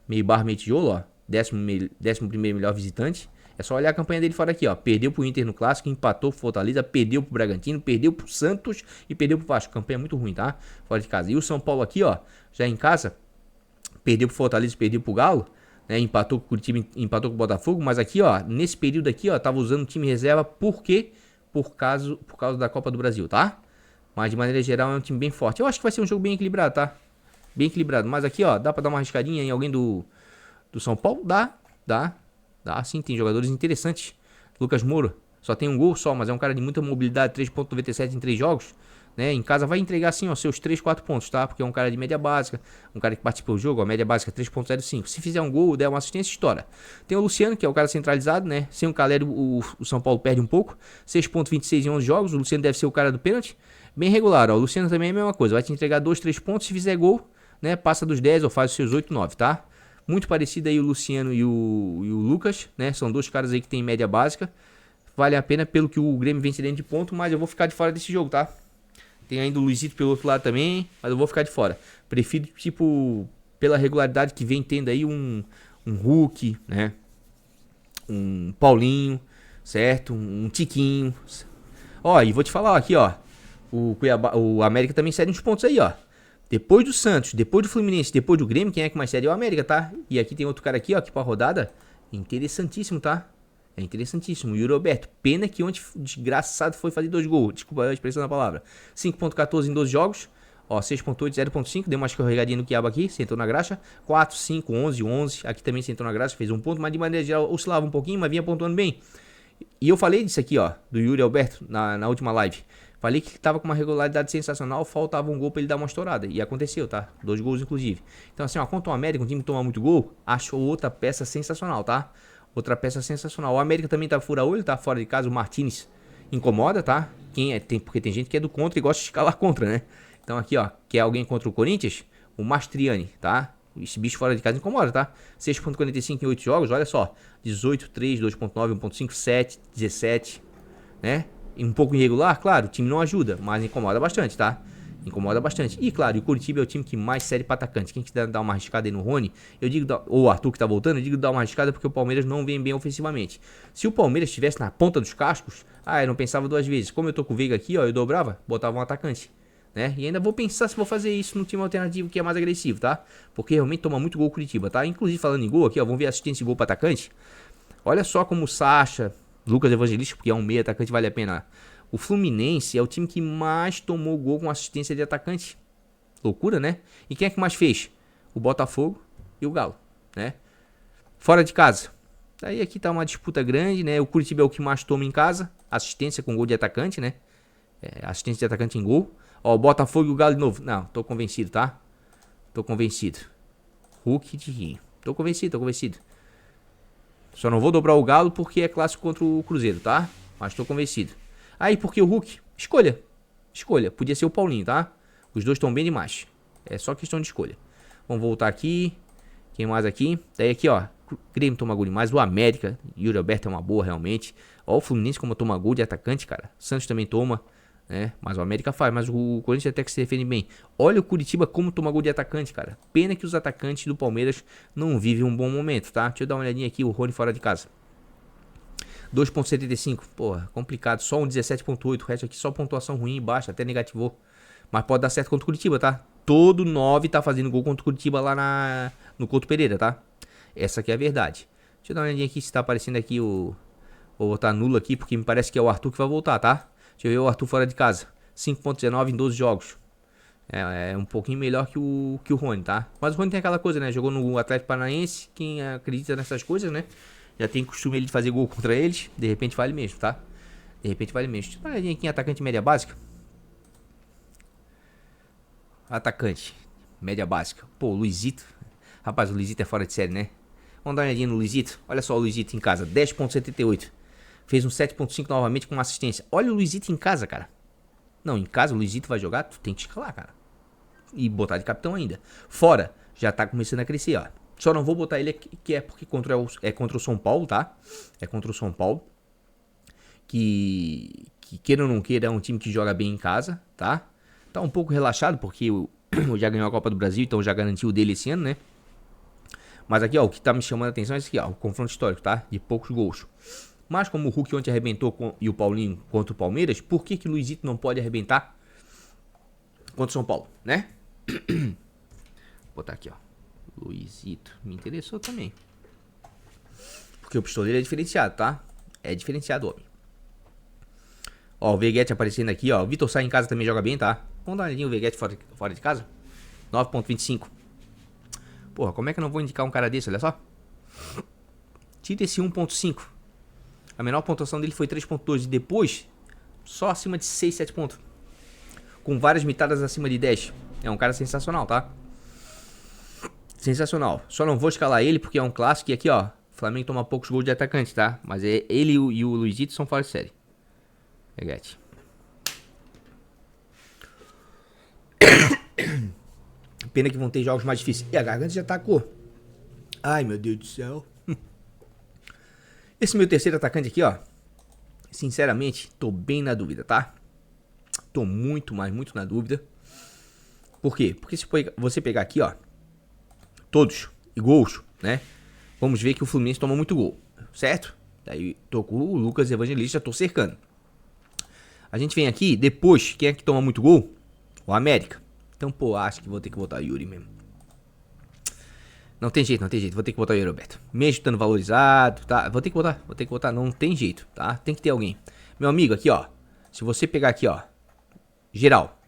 meio barra, meio tijolo, ó. 11º melhor visitante. É só olhar a campanha dele fora aqui, ó. Perdeu pro Inter no Clássico, empatou pro Fortaleza, perdeu pro Bragantino, perdeu pro Santos e perdeu pro Vasco. Campanha muito ruim, tá? Fora de casa. E o São Paulo aqui, ó, já em casa, perdeu pro Fortaleza, perdeu pro Galo, né? Empatou com o Curitiba, empatou com o Botafogo, mas aqui, ó, nesse período aqui, ó, tava usando o time reserva, por quê? Por causa da Copa do Brasil, tá? Mas de maneira geral é um time bem forte. Eu acho que vai ser um jogo bem equilibrado, tá? Bem equilibrado. Mas aqui, ó, dá pra dar uma arriscadinha em alguém do São Paulo? Dá sim, tem jogadores interessantes. Lucas Moura, só tem um gol só, mas é um cara de muita mobilidade, 3.97 em 3 jogos, né? Em casa vai entregar assim, ó, seus 3, 4 pontos, tá? Porque é um cara de média básica, um cara que participou do jogo, ó, média básica 3.05. Se fizer um gol, der uma assistência, estoura. Tem o Luciano, que é o cara centralizado, né? Sem o Calero, o São Paulo perde um pouco, 6.26 em 11 jogos. O Luciano deve ser o cara do pênalti, bem regular, ó. O Luciano também é a mesma coisa, vai te entregar 2, 3 pontos, se fizer gol, né? Passa dos 10 ou faz os seus 8, 9, tá? Muito parecido aí o Luciano e o Lucas, né? São dois caras aí que tem média básica. Vale a pena pelo que o Grêmio vem cedendo de ponto, mas eu vou ficar de fora desse jogo, tá? Tem ainda o Luizito pelo outro lado também, mas eu vou ficar de fora. Prefiro, tipo, pela regularidade que vem tendo aí um Hulk, né? Um Paulinho, certo? Um Tiquinho. Ó, e vou te falar aqui, ó. O América também cede uns pontos aí, ó. Depois do Santos, depois do Fluminense, depois do Grêmio, quem é que mais cede? É o América, tá? E aqui tem outro cara aqui, ó, que pra rodada é interessantíssimo, tá? É interessantíssimo. O Yuri Alberto. Pena que ontem o desgraçado foi fazer 2 gols. Desculpa a expressão da palavra. 5.14 em 12 jogos. Ó, 6.8, 0.5. Deu uma escorregadinha no quiabo aqui. Sentou na graxa. 4, 5, 11, 11. Aqui também sentou na graxa. Fez um ponto, mas de maneira geral oscilava um pouquinho, mas vinha pontuando bem. E eu falei disso aqui, ó, do Yuri Alberto na última live. Falei que ele tava com uma regularidade sensacional, faltava um gol pra ele dar uma estourada. E aconteceu, tá? 2 gols, inclusive. Então, assim, ó, contra o América, um time que toma muito gol, achou outra peça sensacional, tá? Outra peça sensacional. O América também tá fura-olho, tá fora de casa. O Martínez, Incomoda, tá? Porque tem gente que é do contra e gosta de escalar contra, né? Então aqui, ó, quer alguém contra o Corinthians? O Mastriani, tá? Esse bicho fora de casa incomoda, tá? 6.45 em 8 jogos, olha só. 18, 3, 2.9, 1.5, 7, 17, né? E um pouco irregular, claro, o time não ajuda, mas incomoda bastante, tá? Incomoda bastante. E claro, o Curitiba é o time que mais cede para atacante. Quem quiser dar uma arriscada aí no Rony, eu digo, ou o Arthur que tá voltando, eu digo dar uma arriscada porque o Palmeiras não vem bem ofensivamente. Se o Palmeiras estivesse na ponta dos cascos, eu não pensava duas vezes. Como eu tô com o Veiga aqui, ó, eu dobrava, botava um atacante, né? E ainda vou pensar se vou fazer isso no time alternativo que é mais agressivo, tá? Porque realmente toma muito gol o Curitiba, tá? Inclusive falando em gol aqui, ó, vamos ver assistência de gol para atacante. Olha só como o Sacha, Lucas Evangelista, porque é um meio atacante, vale a pena. O Fluminense é o time que mais tomou gol com assistência de atacante. Loucura, né? E quem é que mais fez? O Botafogo e o Galo, né? Fora de casa. Daí aqui tá uma disputa grande, né? O Curitiba é o que mais toma em casa. Assistência com gol de atacante, né? Assistência de atacante em gol. Ó, o Botafogo e o Galo de novo. Não, tô convencido, tá? Tô convencido. Hulk de Rio. Tô convencido. Só não vou dobrar o Galo porque é clássico contra o Cruzeiro, tá? Mas tô convencido. Aí, por que o Hulk? Escolha. Podia ser o Paulinho, tá? Os dois estão bem demais. É só questão de escolha. Vamos voltar aqui. Quem mais aqui? Daí aqui, ó. Grêmio toma gol demais. O América. Yuri Alberto é uma boa, realmente. Ó, o Fluminense como toma gol de atacante, cara. Santos também toma, né? Mas o América faz. Mas o Corinthians até que se defende bem. Olha o Curitiba como toma gol de atacante, cara. Pena que os atacantes do Palmeiras não vivem um bom momento, tá? Deixa eu dar uma olhadinha aqui. O Rony fora de casa. 2.75, porra, complicado. Só um 17.8, o resto aqui só pontuação ruim e baixa, até negativou. Mas pode dar certo contra o Curitiba, tá? Todo 9 tá fazendo gol contra o Curitiba lá no Couto Pereira, tá? Essa aqui é a verdade. Deixa eu dar uma olhadinha aqui se tá aparecendo aqui o... Vou botar nulo aqui, porque me parece que é o Arthur que vai voltar, tá? Deixa eu ver o Arthur fora de casa. 5.19 em 12 jogos. É um pouquinho melhor que o Rony, tá? Mas o Rony tem aquela coisa, né? Jogou no Atlético Paranaense. Quem acredita nessas coisas, né? Já tem costume ele de fazer gol contra eles. De repente vale mesmo, tá? De repente vale mesmo. Deixa eu dar uma olhadinha aqui em atacante média básica. Atacante. Média básica. Pô, o Luizito. Rapaz, o Luizito é fora de série, né? Vamos dar uma olhadinha no Luizito. Olha só o Luizito em casa. 10.78. Fez um 7.5 novamente com uma assistência. Olha o Luizito em casa, cara. Não, em casa o Luizito vai jogar. Tu tem que escalar, cara. E botar de capitão ainda. Fora. Já tá começando a crescer, ó. Só não vou botar ele aqui, que é porque contra o São Paulo, tá? É contra o São Paulo. Que queira ou não queira, é um time que joga bem em casa, tá? Tá um pouco relaxado, porque já ganhou a Copa do Brasil, então já garantiu o dele esse ano, né? Mas aqui, ó, o que tá me chamando a atenção é esse aqui, ó, o confronto histórico, tá? De poucos gols. Mas como o Hulk ontem arrebentou e o Paulinho contra o Palmeiras, por que o Luizito não pode arrebentar contra o São Paulo, né? Vou botar aqui, ó. Luizito, me interessou também. Porque o pistoleiro é diferenciado, tá? É diferenciado, homem. Ó, o Veguete aparecendo aqui, ó. O Vitor Sá em casa também joga bem, tá? Vamos dar uma olhadinha o Veguete fora de casa. 9.25. Porra, como é que eu não vou indicar um cara desse? Olha só. Tira esse 1.5. A menor pontuação dele foi 3.2. E depois, só acima de 6, 7 pontos. Com várias mitadas acima de 10. É um cara sensacional, tá? Sensacional. Só não vou escalar ele porque é um clássico. E aqui, ó, o Flamengo toma poucos gols de atacante, tá? Mas ele e o Luizito são fora de série. Veguete. Pena que vão ter jogos mais difíceis. E a garganta já atacou. Ai, meu Deus do céu. Esse meu terceiro atacante aqui, ó. Sinceramente, tô bem na dúvida, tá? Tô muito, mas muito na dúvida. Por quê? Porque se você pegar aqui, ó, todos e gols, né? Vamos ver que o Fluminense toma muito gol, certo? Daí tô com o Lucas Evangelista, tô cercando. A gente vem aqui, depois, quem é que toma muito gol? O América. Então, pô, acho que vou ter que botar o Yuri mesmo. Não tem jeito, vou ter que botar o Yuri Alberto. Mesmo estando valorizado, tá? Vou ter que botar, não tem jeito, tá? Tem que ter alguém. Meu amigo, aqui, ó. Se você pegar aqui, ó, geral.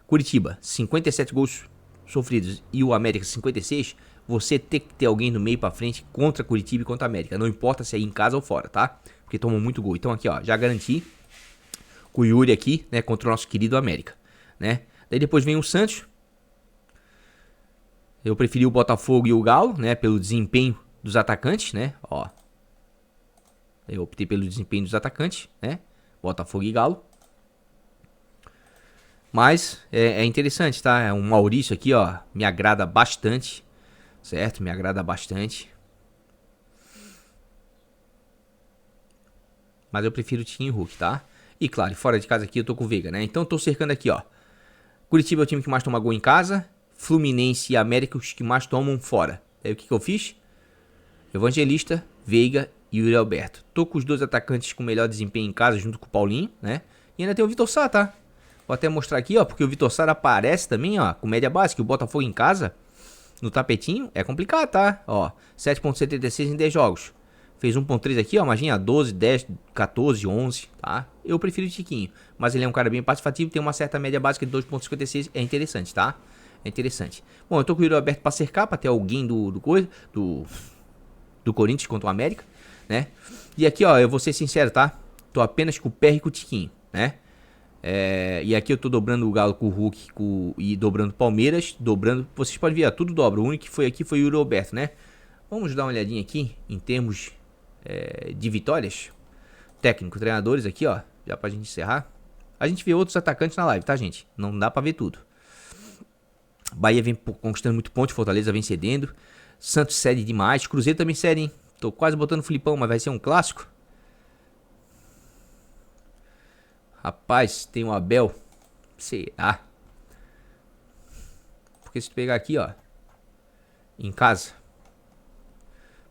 Curitiba, 57 gols sofridos e o América 56, você tem que ter alguém no meio pra frente contra Curitiba e contra América. Não importa se é em casa ou fora, tá? Porque tomam muito gol. Então aqui, ó, já garanti com o Yuri aqui, né, contra o nosso querido América, né? Daí depois vem o Santos. Eu preferi o Botafogo e o Galo, né, pelo desempenho dos atacantes, né? Ó. Eu optei pelo desempenho dos atacantes, né? Botafogo e Galo. Mas é interessante, tá? É um Maurício aqui, ó, me agrada bastante, certo? Me agrada bastante. Mas eu prefiro o Tiquinho e Hulk, tá? E claro, fora de casa aqui eu tô com o Veiga, né? Então eu tô cercando aqui, ó. Curitiba é o time que mais toma gol em casa. Fluminense e América os que mais tomam fora. Aí o que eu fiz? Evangelista, Veiga e Yuri Alberto. Tô com os dois atacantes com melhor desempenho em casa, junto com o Paulinho, né? E ainda tem o Vitor Sá, tá? Vou até mostrar aqui, ó, porque o Vitor Sá aparece também, ó, com média básica. O Botafogo em casa, no tapetinho, é complicado, tá? Ó, 7.76 em 10 jogos. Fez 1.3 aqui, ó, imagina, 12, 10, 14, 11, tá? Eu prefiro o Tiquinho, mas ele é um cara bem participativo, tem uma certa média básica de 2.56, é interessante, tá? É interessante. Bom, eu tô com o Yuri aberto pra cercar, pra ter alguém do Corinthians contra o América, né? E aqui, ó, eu vou ser sincero, tá? Tô apenas com o PR e com o Tiquinho, né? E aqui eu tô dobrando o Galo com o Hulk e dobrando o Palmeiras, dobrando, vocês podem ver, ó, tudo dobra. O único que foi aqui foi o Yuri Alberto, né? Vamos dar uma olhadinha aqui em termos de vitórias. Técnico, treinadores aqui, ó, já pra gente encerrar. A gente vê outros atacantes na live, tá, gente? Não dá pra ver tudo. Bahia vem conquistando muito ponto, Fortaleza vem cedendo. Santos cede demais, Cruzeiro também cede, hein? Tô quase botando o Filipão, mas vai ser um clássico. Rapaz, tem o Abel. Será? Porque se tu pegar aqui, ó, em casa,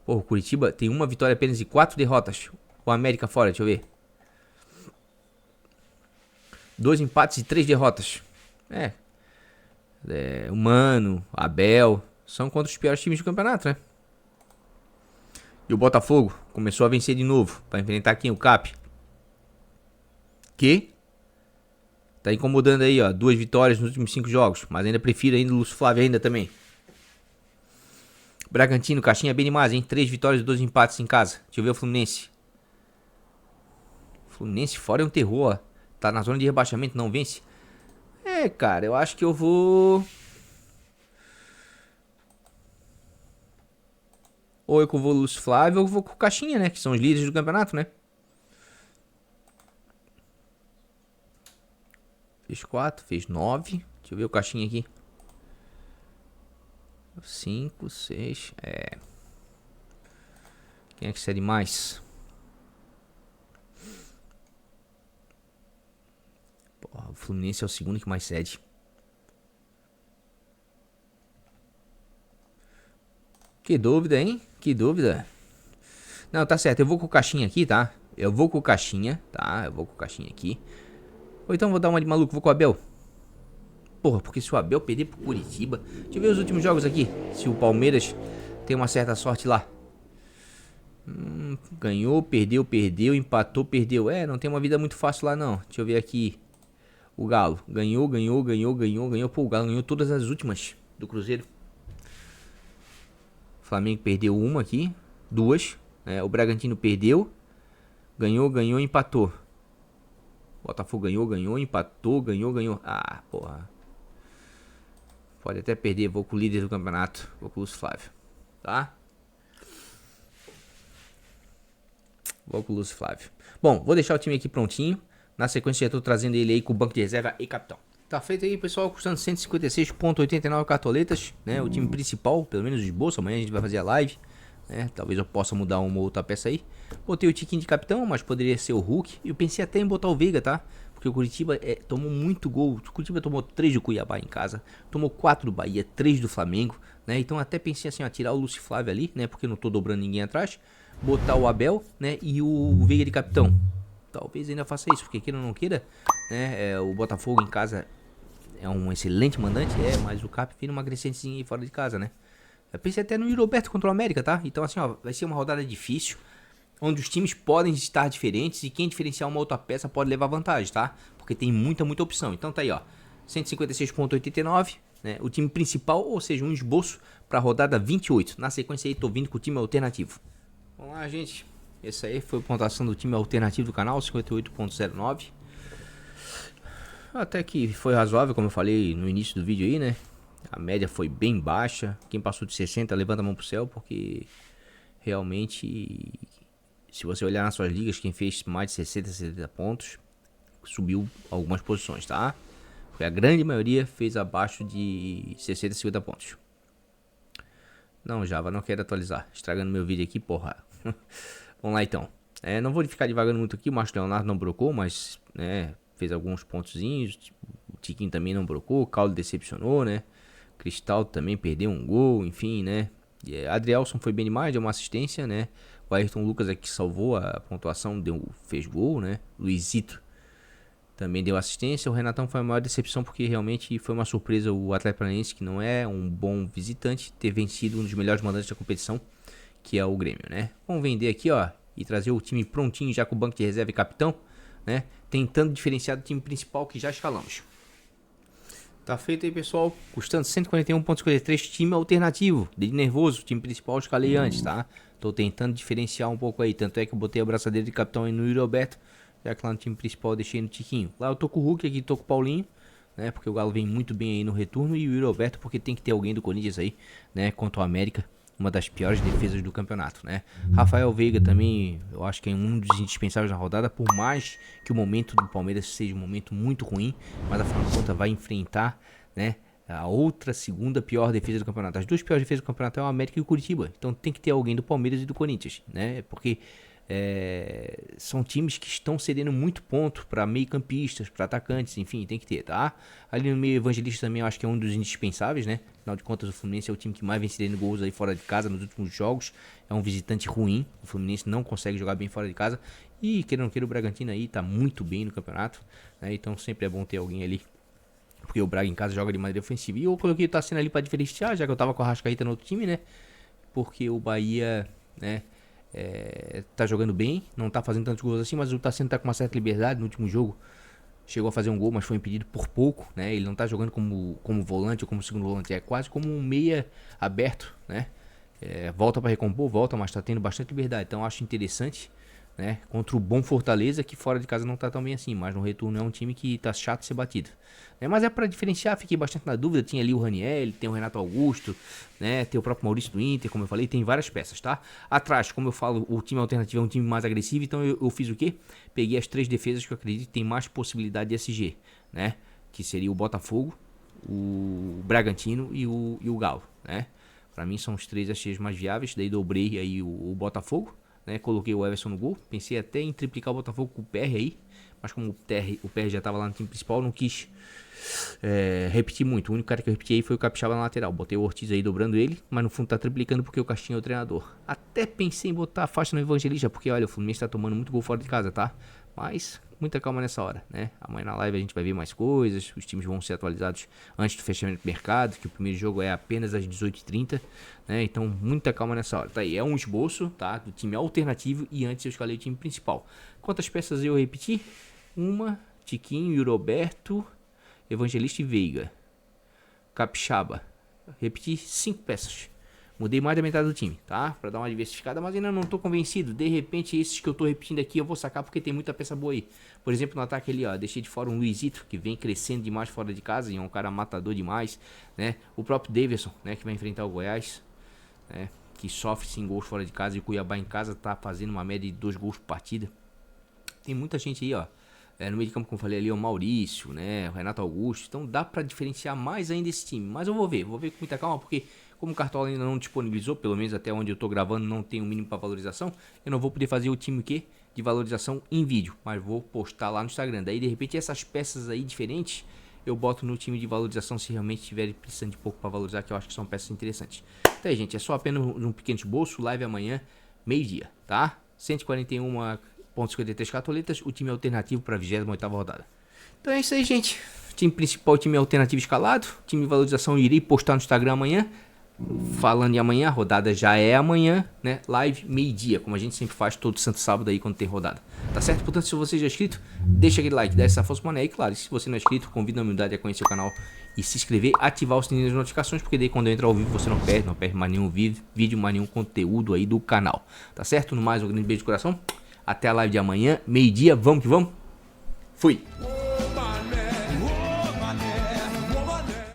pô, o Curitiba tem uma vitória apenas e 4 derrotas. O América fora, deixa eu ver. 2 empates e 3 derrotas. O Mano, Abel, são contra os piores times do campeonato, né? E o Botafogo começou a vencer de novo para enfrentar quem? O Cap. Que tá incomodando aí, ó. 2 vitórias nos últimos 5 jogos. Mas ainda prefiro ainda o Lúcio Flávio ainda também. Bragantino, caixinha bem demais, hein? 3 vitórias e 2 empates em casa. Deixa eu ver o Fluminense. Fluminense fora é um terror, ó. Tá na zona de rebaixamento, não vence. Cara, eu acho que eu vou... Ou eu vou com o Lúcio Flávio ou eu vou com o Caixinha, né? Que são os líderes do campeonato, né? Fez 4, fez 9. Deixa eu ver o Caixinha aqui. 5, 6. Quem é que cede mais? Porra, o Fluminense é o segundo que mais cede. Que dúvida, hein? Que dúvida. Não, tá certo. Eu vou com o Caixinha aqui, tá? Eu vou com o Caixinha, tá? Eu vou com o Caixinha aqui. Ou então vou dar uma de maluco, vou com o Abel. Porra, porque se o Abel perder pro Curitiba... Deixa eu ver os últimos jogos aqui. Se o Palmeiras tem uma certa sorte lá. Ganhou, perdeu, empatou, perdeu. Não tem uma vida muito fácil lá não. Deixa eu ver aqui. O Galo. Ganhou. Pô, o Galo ganhou todas as últimas do Cruzeiro. O Flamengo perdeu uma aqui. 2. O Bragantino perdeu. Ganhou, empatou. Botafogo ganhou, empatou, ganhou. Ah, porra. Pode até perder, vou com o líder do campeonato. Vou com o Lúcio Flávio. Tá? Vou com o Lúcio Flávio. Bom, vou deixar o time aqui prontinho. Na sequência já estou trazendo ele aí com o banco de reserva e capitão. Tá feito aí, pessoal, custando 156,89 cartoletas, né? O time principal, pelo menos de bolsa. Amanhã a gente vai fazer a live, né? Talvez eu possa mudar uma ou outra peça aí. Botei o Tiquinho de capitão, mas poderia ser o Hulk. E eu pensei até em botar o Veiga, tá? Porque o Curitiba tomou muito gol. O Curitiba tomou 3 do Cuiabá em casa, tomou 4 do Bahia, 3 do Flamengo, né? Então até pensei assim, ó, tirar o Lúcio Flávio ali, né? Porque não tô dobrando ninguém atrás. Botar o Abel, né? E o Veiga de capitão. Talvez ainda faça isso, porque queira ou não queira, né? O Botafogo em casa é um excelente mandante, mas o Cap vira uma crescentezinha aí fora de casa, né? Eu pensei até no Yuri Alberto contra o América, tá? Então assim, ó, vai ser uma rodada difícil, onde os times podem estar diferentes e quem diferenciar uma outra peça pode levar vantagem, tá? Porque tem muita opção. Então tá aí, ó, 156,89, né? O time principal, ou seja, um esboço para a rodada 28. Na sequência aí tô vindo com o time alternativo. Vamos lá, gente. Essa aí foi a pontuação do time alternativo do canal, 58,09. Até que foi razoável, como eu falei no início do vídeo aí, né? A média foi bem baixa. Quem passou de 60, levanta a mão pro céu, porque realmente, se você olhar nas suas ligas, quem fez mais de 60, 70 pontos, subiu algumas posições, tá? Porque a grande maioria fez abaixo de 60, 50 pontos. Não, Java, não quero atualizar. Estragando meu vídeo aqui, porra. Vamos lá, então. Não vou ficar devagando muito aqui. O Márcio Leonardo não brocou, mas fez alguns pontozinhos. O Tiquinho também não brocou. O Caldo decepcionou, né? Cristal também perdeu um gol, enfim, né? Adrielson foi bem demais, deu uma assistência, né? O Ayrton Lucas aqui salvou a pontuação, fez gol, né? Luizito também deu assistência. O Renatão foi a maior decepção porque realmente foi uma surpresa o Atlético Paranaense, que não é um bom visitante, ter vencido um dos melhores mandantes da competição, que é o Grêmio, né? Vamos vender aqui, ó, e trazer o time prontinho já com o banco de reserva e capitão, né? Tentando diferenciar do time principal que já escalamos. Tá feito aí, pessoal. Custando 141,53, time alternativo. De nervoso, time principal eu escalei antes, tá? Tô tentando diferenciar um pouco aí. Tanto é que eu botei a braçadeira de capitão aí no Yuri Alberto. Já que lá no time principal eu deixei no Tiquinho. Lá eu tô com o Hulk, aqui tô com o Paulinho, né? Porque o Galo vem muito bem aí no retorno. E o Yuri Alberto porque tem que ter alguém do Corinthians aí, né? Contra o América. Uma das piores defesas do campeonato, né? Rafael Veiga também, eu acho que é um dos indispensáveis na rodada. Por mais que o momento do Palmeiras seja um momento muito ruim. Mas afinal de contas vai enfrentar, né, a outra segunda pior defesa do campeonato. As duas piores defesas do campeonato é o América e o Curitiba. Então tem que ter alguém do Palmeiras e do Corinthians, né? Porque são times que estão cedendo muito ponto para meio campistas, para atacantes, enfim, tem que ter, tá? Ali no meio, Evangelista também eu acho que é um dos indispensáveis, né? Afinal de contas, o Fluminense é o time que mais vem cedendo gols aí fora de casa nos últimos jogos. É um visitante ruim, o Fluminense não consegue jogar bem fora de casa. E, queira ou não queira, o Bragantino aí tá muito bem no campeonato, né? Então sempre é bom ter alguém ali, porque o Braga em casa joga de maneira ofensiva. E eu coloquei o Tassiano ali para diferenciar, já que eu tava com a Arrascaeta no outro time, né? Porque o Bahia, né, tá jogando bem, não tá fazendo tantos gols assim, mas o Tassiano tá com uma certa liberdade. No último jogo chegou a fazer um gol, mas foi impedido por pouco, né? Ele não tá jogando como volante ou como segundo volante, é quase como um meia aberto, né? Volta para recompor, volta, mas tá tendo bastante liberdade. Então eu acho interessante, né? Contra o bom Fortaleza, que fora de casa não tá tão bem assim, mas no retorno é um time que tá chato de ser batido, né? Mas é para diferenciar, fiquei bastante na dúvida. Tinha ali o Raniel, tem o Renato Augusto, né? Tem o próprio Maurício do Inter, como eu falei, tem várias peças, tá? Atrás, como eu falo, o time alternativo é um time mais agressivo, então eu fiz o quê? Peguei as três defesas que eu acredito que tem mais possibilidade de SG, né? Que seria o Botafogo, o Bragantino e o Galo, né? Para mim são os três SGs mais viáveis. Daí dobrei aí o Botafogo, né? Coloquei o Everson no gol. Pensei até em triplicar o Botafogo com o PR aí, mas como o PR já estava lá no time principal, não quis repetir muito. O único cara que eu repeti aí foi o Capixaba na lateral. Botei o Ortiz aí dobrando ele, mas no fundo tá triplicando porque o Castinho é o treinador. Até pensei em botar a faixa no Evangelista, porque olha, o Fluminense tá tomando muito gol fora de casa, tá? Mas muita calma nessa hora, né? Amanhã na live a gente vai ver mais coisas, os times vão ser atualizados antes do fechamento do mercado, que o primeiro jogo é apenas às 18h30, né? Então muita calma nessa hora. Tá aí, é um esboço, tá? Do time alternativo, e antes eu escalei o time principal. Quantas peças eu repeti? Uma, Tiquinho, Roberto, Evangelista e Veiga. Capixaba. Repeti 5 peças. Mudei mais da metade do time, tá? Pra dar uma diversificada, mas ainda não tô convencido. De repente, esses que eu tô repetindo aqui, eu vou sacar porque tem muita peça boa aí. Por exemplo, no ataque ali, ó, deixei de fora um Luizito, que vem crescendo demais fora de casa e é um cara matador demais, né? O próprio Davidson, né, que vai enfrentar o Goiás, né, que sofre 5 gols fora de casa, e o Cuiabá em casa tá fazendo uma média de 2 gols por partida. Tem muita gente aí, ó. No meio de campo, como eu falei ali, o Maurício, né, o Renato Augusto. Então dá pra diferenciar mais ainda esse time. Mas eu vou ver com muita calma, porque como o Cartola ainda não disponibilizou, pelo menos até onde eu tô gravando, não tem o mínimo para valorização, eu não vou poder fazer o time de valorização em vídeo, mas vou postar lá no Instagram. Daí de repente essas peças aí diferentes eu boto no time de valorização se realmente estiver precisando de pouco para valorizar, que eu acho que são peças interessantes. Então aí, gente, é só apenas um pequeno esboço. Live amanhã, meio-dia, tá? 141,53 cartoletas, o time alternativo para a 28ª rodada. Então é isso aí, gente. Time principal, time alternativo escalado. Time de valorização eu irei postar no Instagram amanhã. Falando em amanhã, a rodada já é amanhã, né? Live meio-dia, como a gente sempre faz todo santo sábado aí quando tem rodada. Tá certo? Portanto, se você já é inscrito, deixa aquele like, dá essa força mané. E claro, se você não é inscrito, convido a humildade a conhecer o canal e se inscrever, ativar o sininho das notificações, porque daí quando eu entrar ao vivo você não perde mais nenhum vídeo, mais nenhum conteúdo aí do canal. Tá certo? No mais, um grande beijo de coração. Até a live de amanhã, meio-dia. Vamos que vamos. Fui!